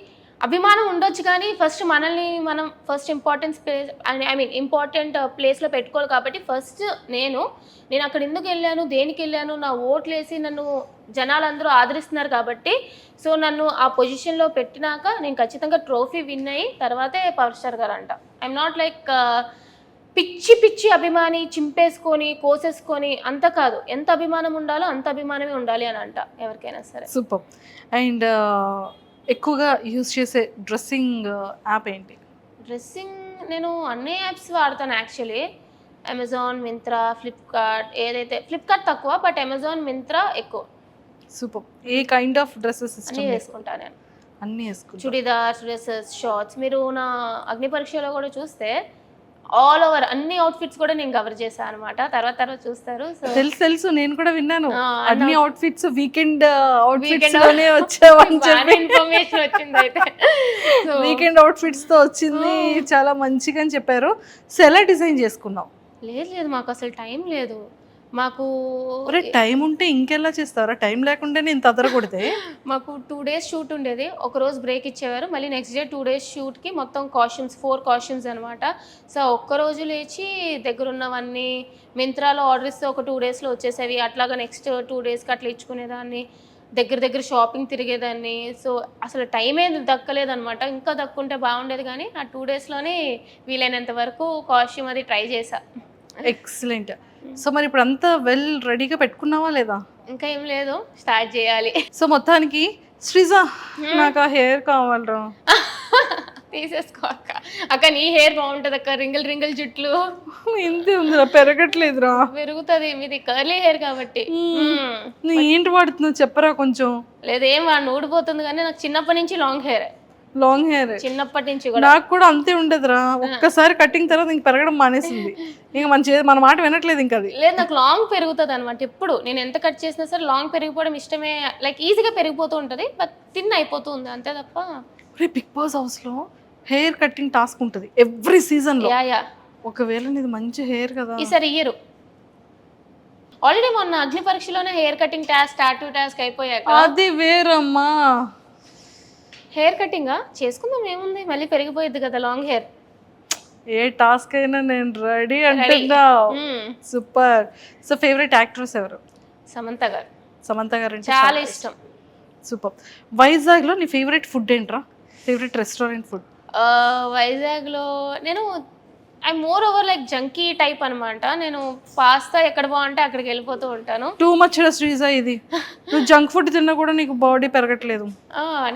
అభిమానం ఉండొచ్చు కానీ ఫస్ట్ మనల్ని మనం ఫస్ట్ ఇంపార్టెంట్ ప్లేస్లో పెట్టుకోవాలి కాబట్టి ఫస్ట్ నేను అక్కడ ఎందుకు వెళ్ళాను, దేనికి వెళ్ళాను, నా ఓట్లు వేసి నన్ను జనాలందరూ ఆదరిస్తున్నారు కాబట్టి, సో నన్ను ఆ పొజిషన్లో పెట్టినాక నేను ఖచ్చితంగా ట్రోఫీ విన్ అయ్యి తర్వాతే పవర్ స్టార్ గారు అంట. ఐఎమ్ నాట్ లైక్ పిచ్చి అభిమాని చింపేసుకొని కోసేసుకొని అంత కాదు. ఎంత అభిమానం ఉండాలో అంత అభిమానమే ఉండాలి అని అంట ఎవరికైనా సరే. సూపర్. అండ్ ఎక్కువగా యూజ్ చేసే డ్రెస్సింగ్ యాప్ ఏంటి? డ్రెస్సింగ్ నేను అన్ని యాప్స్ వాడతాను యాక్చువల్లీ. అమెజాన్, మింత్రా, ఫ్లిప్కార్ట్. ఏదైతే ఫ్లిప్కార్ట్ తక్కువ, బట్ అమెజాన్, మింత్రా ఎక్కువ. Super. A kind of dresses అన్నీ వేసుకుంటాను నేను. అన్నీ వేసుకుంటా. Chudidars, dresses, shorts. మీరు నా అగ్ని పరీక్షలో కూడా చూస్తే ఆల్ ఓవర్ అన్ని అవుట్ఫిట్స్ కూడా నేను కవర్ చేశాను అనమాట. తర్వాత చూస్తారు. తెలుసు నేను కూడా విన్నాను. అన్ని అవుట్ఫిట్స్ వీకెండ్ అవుట్ఫిట్స్ లోనే వచ్చావని చెప్పి ఇన్ఫర్మేషన్ వచ్చింది. అయితే వీకెండ్ అవుట్ఫిట్స్ తో వచ్చింది, చాలా మంచిగా అని చెప్పారు. సో ఎలా డిజైన్ చేసుకున్నావు? లేదు మాకు అసలు టైం లేదు. మాకు టైం ఉంటే ఇంకెలా చేస్తారా? టైం లేకుండా నేను తదరకూడదే. మాకు 2 days షూట్ ఉండేది, ఒక రోజు బ్రేక్ ఇచ్చేవారు, మళ్ళీ నెక్స్ట్ డే 2 days షూట్కి మొత్తం కాస్ట్యూమ్స్ 4 కాస్ట్యూమ్స్ అనమాట. సో ఒక్కరోజు లేచి దగ్గరున్నవన్నీ మింత్రాలో ఆర్డర్ ఇస్తే ఒక 2 daysలో వచ్చేసేవి. అట్లాగా నెక్స్ట్ 2 daysకి అట్లా ఇచ్చుకునేదాన్ని, దగ్గర షాపింగ్ తిరిగేదాన్ని. సో అసలు టైం ఏది దక్కలేదనమాట. ఇంకా దక్కుంటే బాగుండేది కానీ ఆ 2 daysలోనే వీలైనంత వరకు కాస్ట్యూమ్ అది ట్రై చేశా. ఎక్సలెంట్. సో మరి ఇప్పుడు అంతా వెల్ రెడీగా పెట్టుకున్నావా లేదా? ఇంకా ఏం లేదు, స్టార్ట్ చేయాలి. సో మొత్తానికి శ్రీజ నాకు ఆ హెయిర్ కావాలరా. తీసేసుకో అక్క నీ హెయిర్ బాగుంటది అక్క. రింగిల్ జుట్లు ఇంతే ఉందిరా, పెరగట్లేదురా. పెరుగుతుంది, మీది కర్లీ హెయిర్ కాబట్టి. నువ్వు ఏంటి వాడుతున్నావు చెప్పరా కొంచెం. లేదేం వాడిని ఊడిపోతుంది కానీ నాకు చిన్నప్పటి నుంచి లాంగ్ హెయిర్ చిన్నప్పటి నుంచి కూడా. నాకు కూడా అంతే ఉండదురా, ఒక్కసారి కటింగ్ తర్వాత ఇంక పెరగడం మానేసింది. ఇంకా మన మాట వినట్లేదు ఇంకా. అది లేదు, నాకు లాంగ్ పెరుగుతుంది అనమాట. ఎప్పుడు నేను ఎంత కట్ చేసినా సరే లాంగ్ పెరిగిపోవడం ఇష్టమే. లైక్ ఈజీగా పెరిగిపోతూ ఉంటుంది, బట్ థిన్ అయిపోతుంది అంతే తప్ప. బిగ్ బాస్ హౌస్ లో హెయిర్ కటింగ్ టాస్క్ ఉంటుంది ఎవ్రీ సీజన్ లో. ఒకవేళ నీది మంచి హెయిర్ కదా, ఈసారి ఇయ్యరు. ఆల్రెడీ మొన్న అగ్ని పరీక్షలోనే hair cutting task, tattoo task అయిపోయాక అది వేరమ్మా. హెయిర్ కటింగ్ చేసుకుందాం ఏముంది, మళ్ళీ పెరిగిపోయింది కదా లాంగ్ హెయిర్. ఏ టాస్క్ అయినా నేను రెడీ అంటున్నా. సూపర్. సో ఫేవరెట్ యాక్ట్రెస్ ఎవరు? సమంత గారు అంటే చాలా ఇష్టం. సూపర్. వైజాగ్ లో నీ ఫేవరెట్ ఫుడ్ ఏంట్రా? Favourite restaurant food? వైజాగ్ లో నేను I moreover like junky type అనమాట. నేను పాస్తా ఎక్కడ బాగుంటే అక్కడికి వెళ్ళిపోతూ ఉంటాను. టూ మచ్ శ్రీజ ఇది. నువ్వు జంక్ ఫుడ్ తిన్నా కూడా నీకు బాడీ పెరగట్లేదు.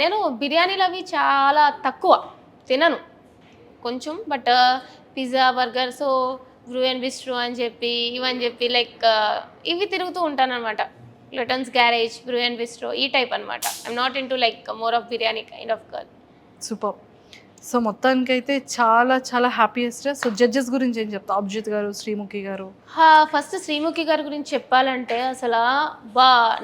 నేను బిర్యానీలు అవి చాలా తక్కువ తినను కొంచెం, but pizza, burger, so Bru and bistro అని చెప్పి ఇవని చెప్పి లైక్ ఇవి తిరుగుతూ ఉంటాను అనమాట. లటన్స్ గ్యారేజ్, బ్రూ అండ్ బిస్ట్రో ఈ టైప్ అనమాట. I'm not in to like more of biryani kind of girl. Super. So మొత్తానికైతే చాలా చాలా హ్యాపీయెస్ట్. సో జడ్జెస్ గురించి ఏం చెప్తా? అభిజిత్ గారు, శ్రీముఖి గారు. ఫస్ట్ శ్రీముఖి గారి గురించి చెప్పాలంటే అసలు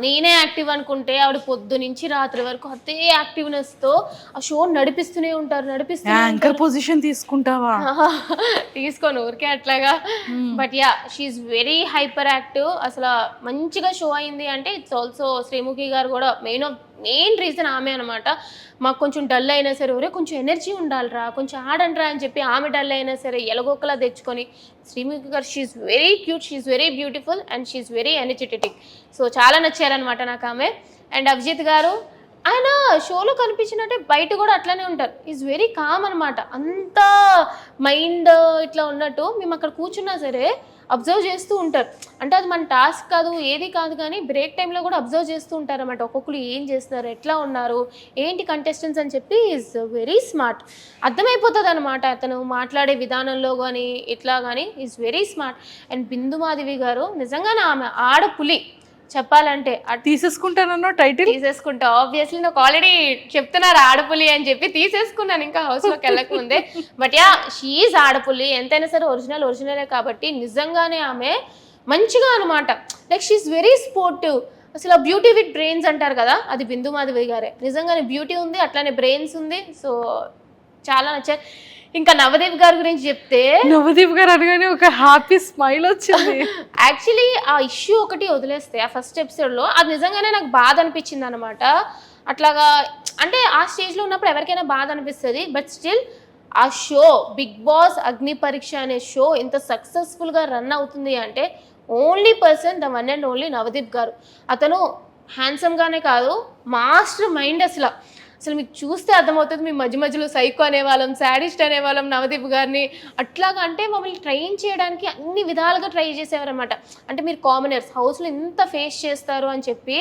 నేనే యాక్టివ్ అనుకుంటే ఆవిడ పొద్దు నుంచి రాత్రి వరకు అదే యాక్టివ్నెస్తో ఆ షో నడిపిస్తూనే ఉంటారు. యాంకర్ పొజిషన్ తీసుకుంటావా? తీసుకోను ఊరికే అట్లాగా. But yeah she's very hyperactive. అసలు మంచిగా షో అయింది అంటే ఇట్స్ ఆల్సో శ్రీముఖి గారు కూడా మెయిన్ రీజన్ ఆమె అనమాట. మాకు కొంచెం డల్ అయినా సరే ఒరే కొంచెం ఎనర్జీ ఉండాలిరా, కొంచెం ఆడండిరా అని చెప్పి ఆమె డల్ అయినా సరే ఎలగొక్కలా తెచ్చుకొని Sreemukhi garu she's very cute, she's very beautiful and she's very energetic. So చాలా నచ్చారనమాట నాకు ఆమె. అండ్ అభిజిత్ గారు ఆయన షోలో కనిపించినట్టే బయట కూడా అట్లానే ఉంటారు. ఈజ్ వెరీ కామ్ అనమాట. అంత మైండ్ ఇట్లా ఉన్నట్టు మేము అక్కడ కూర్చున్నా సరే అబ్జర్వ్ చేస్తూ ఉంటారు. అంటే అది మన టాస్క్ కాదు, ఏది కాదు, కానీ బ్రేక్ టైంలో కూడా అబ్జర్వ్ చేస్తూ ఉంటారు అన్నమాట. ఒక్కొక్కరు ఏం చేస్తున్నారు, ఎట్లా ఉన్నారు, ఏంటి కంటెస్టెంట్స్ అని చెప్పి ఈజ్ వెరీ స్మార్ట్. అర్థమైపోతుంది అనమాట అతను మాట్లాడే విధానంలో కానీ ఇట్లా కానీ is very smart. And Bindu Madhavi గారు నిజంగానే ఆమె ఆడపులి చెప్పాలంటే. తీసేసుకుంటానన్నా టైటిల్ తీసేసుకుంటా ఆబ్వియస్లీ. నాకు ఆల్రెడీ చెప్తున్నారు ఆడపులి అని చెప్పి తీసేసుకున్నాను ఇంకా హౌస్లోకి వెళ్ళక ముందే. బట్ యా షీఈ్ ఆడపులి. ఎంతైనా సరే ఒరిజినలే కాబట్టి నిజంగానే ఆమె మంచిగా అనమాట. Like she is very sportive. అసలు బ్యూటీ విత్ బ్రెయిన్స్ అంటారు కదా, అది బిందు మాధవి గారే. నిజంగానే బ్యూటీ ఉంది, అట్లానే బ్రెయిన్స్ ఉంది. సో చాలా నచ్చాయి. ఇంకా నవదీప్ గారి గురించి చెప్తే, నవదీప్ గారు అనగానే ఒక హ్యాపీ స్మైల్ వచ్చింది. యాక్చువల్లీ ఆ ఇష్యూ ఒకటి వదిలేస్తే ఆ ఫస్ట్ ఎపిసోడ్లో అది నిజంగానే నాకు బాధ అనిపించింది అనమాట. అట్లాగా అంటే ఆ స్టేజ్లో ఉన్నప్పుడు ఎవరికైనా బాధ అనిపిస్తుంది. బట్ స్టిల్ ఆ షో బిగ్ బాస్ అగ్ని పరీక్ష అనే షో ఇంత సక్సెస్ఫుల్గా రన్ అవుతుంది అంటే only person the one and only Navdeep గారు. అతను హ్యాండ్సమ్గానే కాదు, మాస్టర్ మైండ్. అసలు మీకు చూస్తే అర్థమవుతుంది. మీ మధ్యలో సైకో అనేవాళ్ళం, శాడిస్ట్ అనేవాళ్ళం నవదీప్ గారిని. అట్లాగా అంటే మమ్మల్ని ట్రైన్ చేయడానికి అన్ని విధాలుగా ట్రై చేసేవారు అనమాట. అంటే మీరు కామనర్స్ హౌస్లో ఇంత ఫేస్ చేస్తారు అని చెప్పి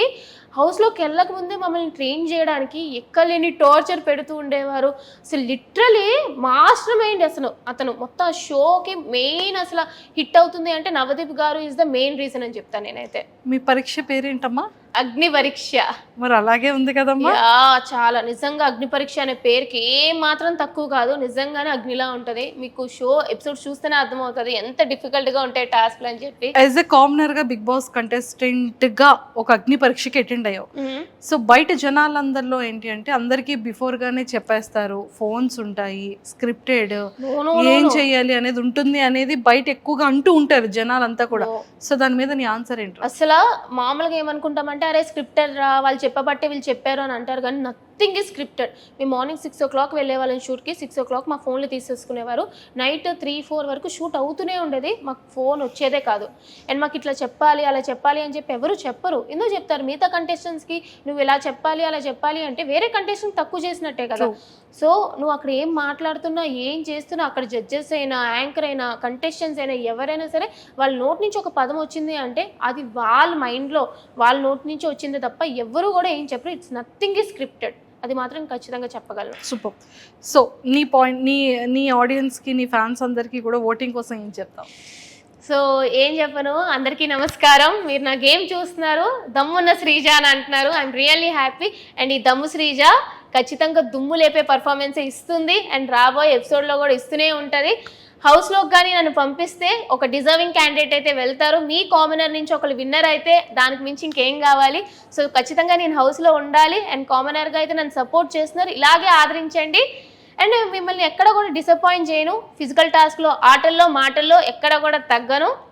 హౌస్లోకి వెళ్ళక ముందే మమ్మల్ని ట్రైన్ చేయడానికి ఎక్కలేని టార్చర్ పెడుతూ ఉండేవారు. అసలు లిటరలీ మాస్టర్ మైండ్. అతను మొత్తం షోకి మెయిన్ అసలు హిట్ అవుతుంది అంటే నవదీప్ గారు ఈజ్ ద మెయిన్ రీజన్ అని చెప్తాను నేనైతే. మీ పరీక్ష పేరేంటమ్మా? అగ్ని పరీక్ష. మరి అలాగే ఉంది కదమ్మా. చాలా నిజంగా అగ్ని పరీక్ష అనే పేరుకి ఏం మాత్రం తక్కువ కాదు. నిజంగానే అగ్నిలా ఉంటది. మీకు షో ఎపిసోడ్ చూస్తేనే అర్థమవుతుంది ఎంత డిఫికల్ట్ గా ఉంటాయి టాస్క్లు అని చెప్పి. యాజ్ ఎ కామనర్ గా బిగ్ బాస్ కంటెస్టెంట్ గా ఒక అగ్ని పరీక్షకి అటెండ్ అయ్యావు. సో బయట జనాలందరిలో ఏంటి అంటే అందరికి బిఫోర్ గానే చెప్పేస్తారు, ఫోన్స్ ఉంటాయి, స్క్రిప్టెడ్, ఏం చెయ్యాలి అనేది ఉంటుంది అనేది బయట ఎక్కువగా అంటూ ఉంటారు జనాలంతా కూడా. సో దాని మీద నీ ఆన్సర్ ఏంటి? అసలు మామూలుగా ఏమనుకుంటామంటే అరే స్క్రిప్టెడ్ రా, వాళ్ళు చెప్పబట్టే వీళ్ళు చెప్పారు అని అంటారు, కానీ నథింగ్ ఈజ్ స్క్రిప్టెడ్. మేము మార్నింగ్ 6 o'clock వెళ్ళే వాళ్ళని షూట్కి. 6 o'clock మా ఫోన్లు తీసేసుకునేవారు. నైట్ 3-4 వరకు షూట్ అవుతూనే ఉండేది. మాకు ఫోన్ వచ్చేదే కాదు. అండ్ మాకు ఇట్లా చెప్పాలి అలా చెప్పాలి అని చెప్పి ఎవరు చెప్పరు. ఎందుకు చెప్తారు? మిగతా కంటెస్టెంట్స్కి నువ్వు ఇలా చెప్పాలి అలా చెప్పాలి అంటే వేరే కంటెస్టెంట్ తక్కువ చేసినట్టే కదా. సో నువ్వు అక్కడ ఏం మాట్లాడుతున్నా ఏం చేస్తున్నా అక్కడ జడ్జెస్ అయినా యాంకర్ అయినా కంటెస్టెంట్స్ అయినా ఎవరైనా సరే వాళ్ళ నోటి నుంచి ఒక పదం వచ్చింది అంటే అది వాళ్ళ మైండ్లో వాళ్ళ నోటి నుంచి వచ్చింది తప్ప ఎవరు కూడా ఏం చెప్పరు. It's nothing is scripted. అది మాత్రం ఖచ్చితంగా చెప్పగలను. సూపర్. సో నీ పాయింట్, నీ ఆడియన్స్కి, నీ ఫ్యాన్స్ అందరికీ కూడా ఓటింగ్ కోసం ఏం చెప్తావు? సో ఏం చెప్పను, అందరికీ నమస్కారం. మీరు నా గేమ్ చూస్తున్నారు, దమ్మున్న శ్రీజ అని అంటున్నారు. I'm really happy. అండ్ ఈ దమ్ము శ్రీజ ఖచ్చితంగా దుమ్ము లేపే పర్ఫార్మెన్స్ ఇస్తుంది అండ్ రాబోయే ఎపిసోడ్లో కూడా ఇస్తూనే ఉంటుంది. హౌస్లోకి కానీ నన్ను పంపిస్తే ఒక డిజర్వింగ్ క్యాండిడేట్ అయితే వెళ్తారు. మీ కామనర్ నుంచి ఒకరు విన్నర్ అయితే దానికి మించి ఇంకేం కావాలి. సో ఖచ్చితంగా నేను హౌస్లో ఉండాలి. అండ్ కామనర్గా అయితే నన్ను సపోర్ట్ చేస్తున్నారు, ఇలాగే ఆదరించండి. అండ్ మిమ్మల్ని ఎక్కడ కూడా డిసప్పాయింట్ చేయను. ఫిజికల్ టాస్క్లో, ఆటల్లో, మాటల్లో ఎక్కడ కూడా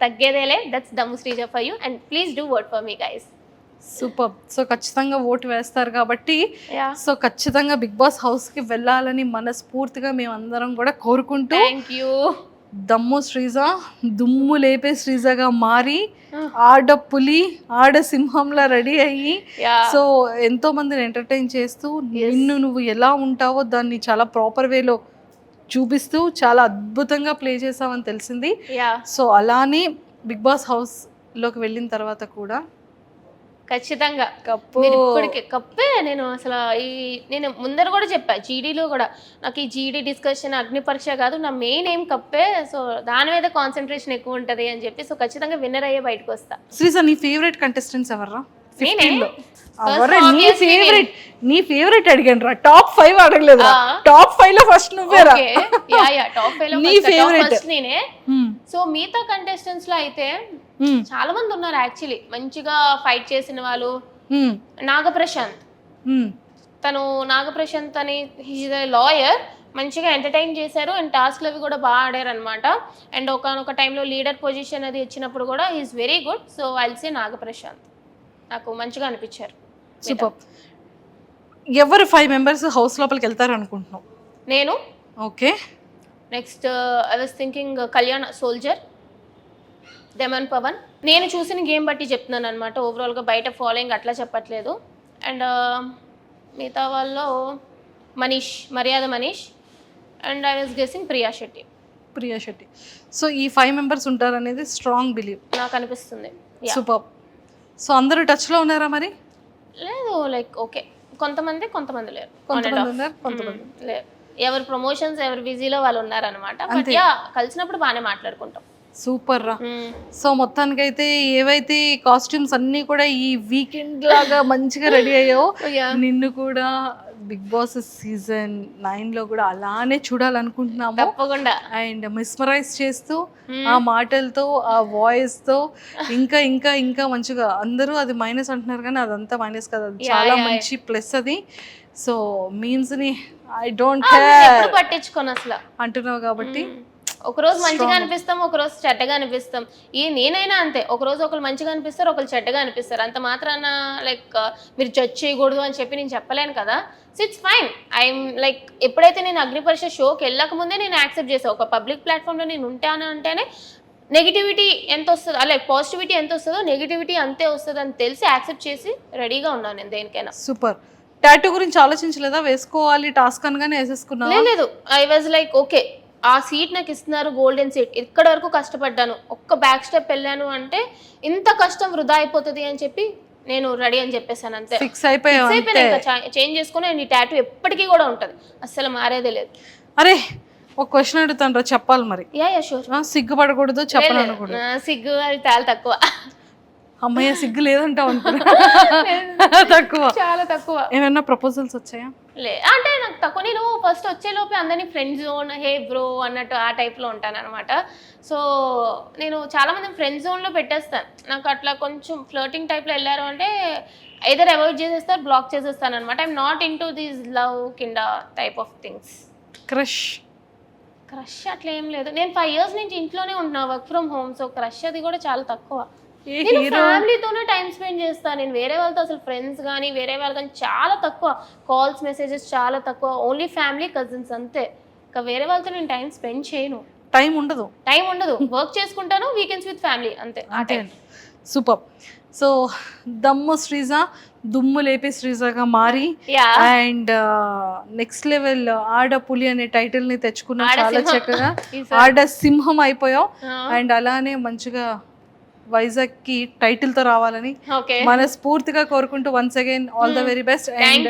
తగ్గేదేలే. దట్స్ దమ్ము Sreeja for you. And please do work for me guys. Super. So ఖచ్చితంగా ఓటు వేస్తారు కాబట్టి సో ఖచ్చితంగా బిగ్ బాస్ హౌస్కి వెళ్ళాలని మనస్ఫూర్తిగా మేమందరం కూడా కోరుకుంటూ, థ్యాంక్ యూ. దమ్ము శ్రీజ దుమ్ము లేపే శ్రీజగా మారి ఆడ పులి ఆడ సింహంలా రెడీ అయ్యి సో ఎంతో మందిని ఎంటర్టైన్ చేస్తూ నిన్ను నువ్వు ఎలా ఉంటావో దాన్ని చాలా ప్రాపర్ వేలో చూపిస్తూ చాలా అద్భుతంగా ప్లే చేసావని తెలిసింది. సో అలానే బిగ్ బాస్ హౌస్లోకి వెళ్ళిన తర్వాత కూడా ఖచ్చితంగా ఇప్పటికే కప్పే. నేను అసలు నేను ముందర కూడా చెప్పా, జీడీలో కూడా నాకు ఈ జీడీ డిస్కషన్ అగ్ని పరీక్ష కాదు, నా మెయిన్ ఏం కప్పే. సో దాని మీద కాన్సన్ట్రేషన్ ఎక్కువ ఉంటుంది అని చెప్పి సో ఖచ్చితంగా విన్నర్ అయ్యే బయటకు వస్తా. శ్రీజ, నీ ఫేవరెట్ కంటెస్టెంట్స్ ఎవర్రా? 15 లో First అవరే obviously నీ ఫేవరెట్ అడిగాను రా, టాప్ 5 అడగలేదు, టాప్ 5 లో ఫస్ట్ నువ్వేరా. టాప్ 5 లో నీ ఫేవరెట్ ఫస్ట్ నేనే. సో మిగతా కంటెస్టెంట్స్ లో అయితే చాలా మంది ఉన్నారు యాక్చువల్లీ మంచిగా ఫైట్ చేసిన వాళ్ళు. నాగప్రశాంత్, తను నాగప్రశాంత్ అని హీజ్ ఎ లాయర్, మంచిగా ఎంటర్టైన్ చేశారు అండ్ టాస్క్లు అవి కూడా బాగా ఆడారు అనమాట. అండ్ ఒకనొక టైంలో లీడర్ పొజిషన్ అది వచ్చినప్పుడు కూడా he's very good. So I'll say Nagaprashanth, నాకు మంచిగా అనిపించారు. సూపర్. ఎవరు 5 మెంబర్స్ హౌస్ లోపలికి వెళ్తారు అనుకుంటున్నావు? నేను okay. Next I was thinking Kalyan soldier, Daman Pavan. నేను చూసిన గేమ్ బట్టి చెప్తున్నాను అనమాట, ఓవరాల్గా బయట ఫాలోయింగ్ అట్లా చెప్పట్లేదు. అండ్ మిగతా వాళ్ళు మర్యాద Manish and I was guessing Priya Shetty. So ఈ 5 మెంబర్స్ ఉంటారు అనేది స్ట్రాంగ్ బిలీవ్ నాకు అనిపిస్తుంది. సూపర్. సో అందరూ టచ్లో ఉన్నారా మరి? లేదు, లైక్ ఓకే, కొంతమంది లేరు, లేరు. ఎవరు ప్రమోషన్స్ ఎవరు బిజీలో వాళ్ళు ఉన్నారనమాట. బట్ యా, కలిసినప్పుడు బాగానే మాట్లాడుకుంటాం. సూపర్ రా. సో మొత్తానికైతే ఏవైతే కాస్ట్యూమ్స్ అన్నీ కూడా ఈ వీకెండ్ లాగా మంచిగా రెడీ అయ్యావు, నిన్ను కూడా బిగ్ బాస్ సీజన్ 9 లో కూడా అలానే చూడాలనుకుంటున్నాము తప్పకుండా. అండ్ మిస్మరైజ్ చేస్తూ ఆ మాటలతో ఆ వాయిస్ తో ఇంకా ఇంకా ఇంకా మంచిగా, అందరూ అది మైనస్ అంటున్నారు కానీ అదంతా మైనస్ కదా, చాలా మంచి ప్లస్ అది. సో మీమ్స్ ని ఐ డోంట్ కేర్ పట్టించుకోను అసలు అంటున్నావు కాబట్టి, ఒకరోజు మంచిగా అనిపిస్తాం, ఒకరోజు చెడ్డగా అనిపిస్తాం. నేనైనా అంతే, ఒకరోజు ఒకరు మంచిగా అనిపిస్తారు, ఒకరు చెడ్డగా అనిపిస్తారు. అంత మాత్రాన లైక్ మీరు జడ్జ్ చేయకూడదు అని చెప్పి నేను చెప్పలేను కదా. So it's fine. I'm like, ఎప్పుడైతే నేను అగ్నిపరీక్ష షోకి వెళ్ళక ముందే నేను యాక్సెప్ట్ చేసాను, ఒక పబ్లిక్ ప్లాట్ఫామ్లో నేను ఉంటాను అంటేనే నెగిటివిటీ ఎంత వస్తుందో, లైక్ పాజిటివిటీ ఎంత వస్తుందో నెగిటివిటీ అంతే వస్తుంది అని తెలిసి యాక్సెప్ట్ చేసి రెడీగా ఉన్నాను నేను దేనికైనా. సూపర్. టాటూ గురించి ఆలోచించలేదా? వేసుకోవాలి టాస్క్ అనగానే వేసేసుకున్నా? లేదు, ఐ వాజ్ లైక్ ఓకే, ఆ సీట్ నాకు ఇస్తున్నారు, గోల్డెన్ సీట్, ఇక్కడ వరకు కష్టపడ్డాను, ఒక్క బ్యాక్ స్టెప్ వెళ్ళాను అంటే ఇంత కష్టం వృధా అయిపోతుంది అని చెప్పి నేను రెడీ అని చెప్పేసాను అంతే. ఫిక్స్ అయిపోయాను, చేంజ్ చేసుకుని ఈ టాటూ ఎప్పటికీ కూడా ఉంటుంది, అస్సలు మారేదే లేదు. అరే ఒక క్వశ్చన్ అడుగుతాను రా, చెప్పాలి మరి. Yeah sure. సిగ్గుపడకూడదు, చెప్పనకూడదు. సిగ్గు అది చాలా తక్కువ. అమ్మయ్య సిగ్గు లేదంటావు అనుకున్నా. తక్కువ, చాలా తక్కువ. ఏమైనా ప్రపోజల్స్ వచ్చాయా? అంటే నాకు తక్కువ. నేను ఫస్ట్ వచ్చేలోపే అందరినీ ఫ్రెండ్ జోన్, హే బ్రో అన్నట్టు ఆ టైప్లో ఉంటాను అనమాట. సో నేను చాలా మంది ఫ్రెండ్ జోన్లో పెట్టేస్తాను. నాకు అట్లా కొంచెం ఫ్లర్టింగ్ టైప్లో వెళ్ళారు అంటే ఐదర్ అవాయిడ్ చేసేస్తారు, బ్లాక్ చేసేస్తాను అనమాట. I'm not in to these love కింద టైప్ ఆఫ్ థింగ్స్. క్రష్ అట్లా ఏం లేదు. నేను 5 years నుంచి ఇంట్లోనే ఉంటున్నా, work from home. So crush అది కూడా చాలా తక్కువ. నేను ఫ్యామిలీతోనే టైం స్పెండ్ చేస్తాను. నేను వేరే వాళ్ళతో అసలు ఫ్రెండ్స్ కానీ వేరే వాళ్ళు కానీ చాలా తక్కువ, కాల్స్ మెసేజెస్ చాలా తక్కువ, ఓన్లీ ఫ్యామిలీ కజిన్స్ అంతే. ఇంకా వేరే వాళ్ళతో నేను టైం స్పెండ్ చేయను, టైం ఉండదు, వర్క్ చేసుకుంటాను, వీకెండ్స్ విత్ ఫ్యామిలీ అంతే. సూపర్. సో దమ్ము శ్రీజ దుమ్ము లేపే శ్రీజగా మారి అండ్ నెక్స్ట్ లెవెల్ ఆడ పులి అనే టైటిల్ ని తెచ్చుకున్నా, చాలా చక్కగా ఆడ సింహం అయిపోయావు. అండ్ అలానే మంచిగా వైజాగ్ కి టైటిల్ తో రావాలని మనస్ఫూర్తిగా కోరుకుంటూ once again all the very best. And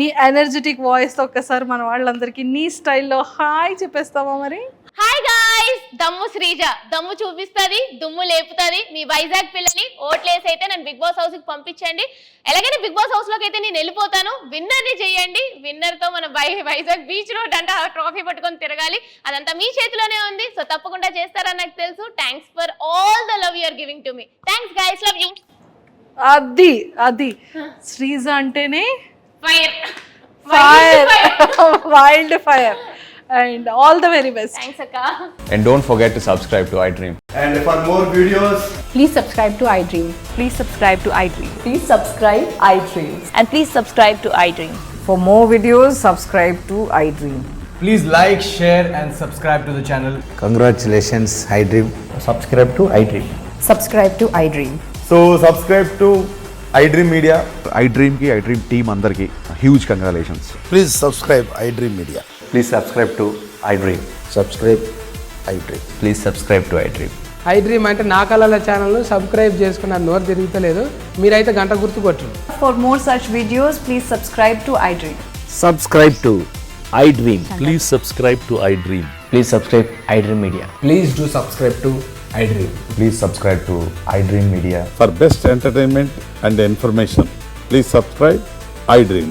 నీ ఎనర్జెటిక్ వాయిస్ తో ఒక్కసారి మన వాళ్ళందరికీ నీ స్టైల్లో హాయ్ చెప్పేస్తావా మరి? హాయ్ గాయ్స్, దమ్ము శ్రీజ దమ్ము చూపిస్తుంది, దుమ్ము లేపుతుంది. మీ వైజాగ్ పిల్లని ఓట్లేసి అయితే నన్ను బిగ్ బాస్ హౌస్ కి పంపించండి. ఎలాగైనా బిగ్ బాస్ హౌస్ లోకి అయితే నేను వెళ్ళిపోతాను. విన్నర్ ని చేయండి. విన్నర్ తో మన వైజాగ్ బీచ్ రోడ్ అంటే ఆ ట్రోఫీ పట్టుకొని తిరగాలి. అదంతా మీ చేతిలోనే ఉంది. సో తప్పకుండా చేస్తారని నాకు తెలుసు. Thanks for all the love you are giving to me. Thanks guys, love you. అది శ్రీజ అంటేనే fire, wild fire. And all the very best. Thanks Akka. And don't forget to subscribe to iDream. And for more videos, please subscribe to iDream. Please subscribe to iDream. Please subscribe iDream. And please subscribe to iDream. For more videos, subscribe to iDream. please like, share and subscribe to the channel. Congratulations, iDream. Subscribe to iDream. Subscribe to iDream. So subscribe to iDream Media. iDream ki iDream team andarki huge congratulations. Please subscribe iDream Media. Please subscribe to iDream. Subscribe iDream. Please subscribe to iDream. iDream అంటే నా కళల channel subscribe చేసుకున్న నోరు తిరుగుతలేదు, మీరైతే గంట గుర్తు కొట్టండి. For more such videos, please subscribe to iDream. Subscribe to iDream. Please subscribe to iDream. Please subscribe iDream Media. Please do subscribe to iDream. Please subscribe to iDream Media. For best entertainment and information, please subscribe iDream.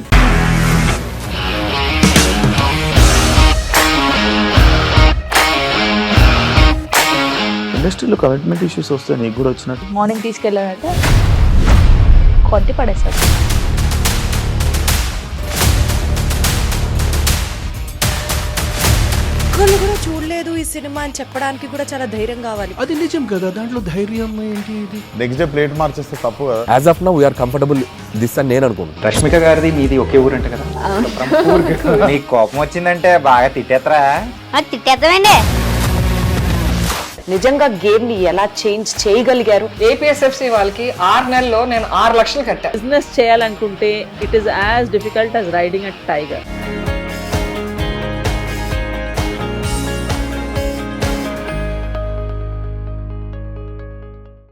ఇండస్ట్రీలో commitment issues వస్తే నీకు కూడా వచ్చినట్టు morning తీసుకెళ్ళాడంటే కొట్టి పడేస్తాడు. ఒక్కళ్ళు కూడా చూడలేదు ఈ సినిమా అని చెప్పడానికి కూడా చాలా ధైర్యం కావాలి. అది నిజం కదా, దాంట్లో ధైర్యం ఏంటి? ఇది నెక్స్ట్ డే ప్లేట్ మార్చేస్తే తప్పు కదా. As of now we're comfortable this అని నేను అనుకుంటున్నాను. రష్మిక గారిది మీది ఒకే ఊరంట కదా. నీకు కోపం వచ్చిందంటే బాగా తిట్టేత్తరా? తిట్టేద్దామండి. నిజంగా గేమ్ ని ఎలా చేంజ్ చేయగలిగారు? ఏపీఎస్ఎఫ్సి వాళ్ళకి 6 నెలల్లో నేను 6 లక్షలు కట్టా. బిజినెస్ చేయాలనుకుంటే it is as difficult as riding a tiger.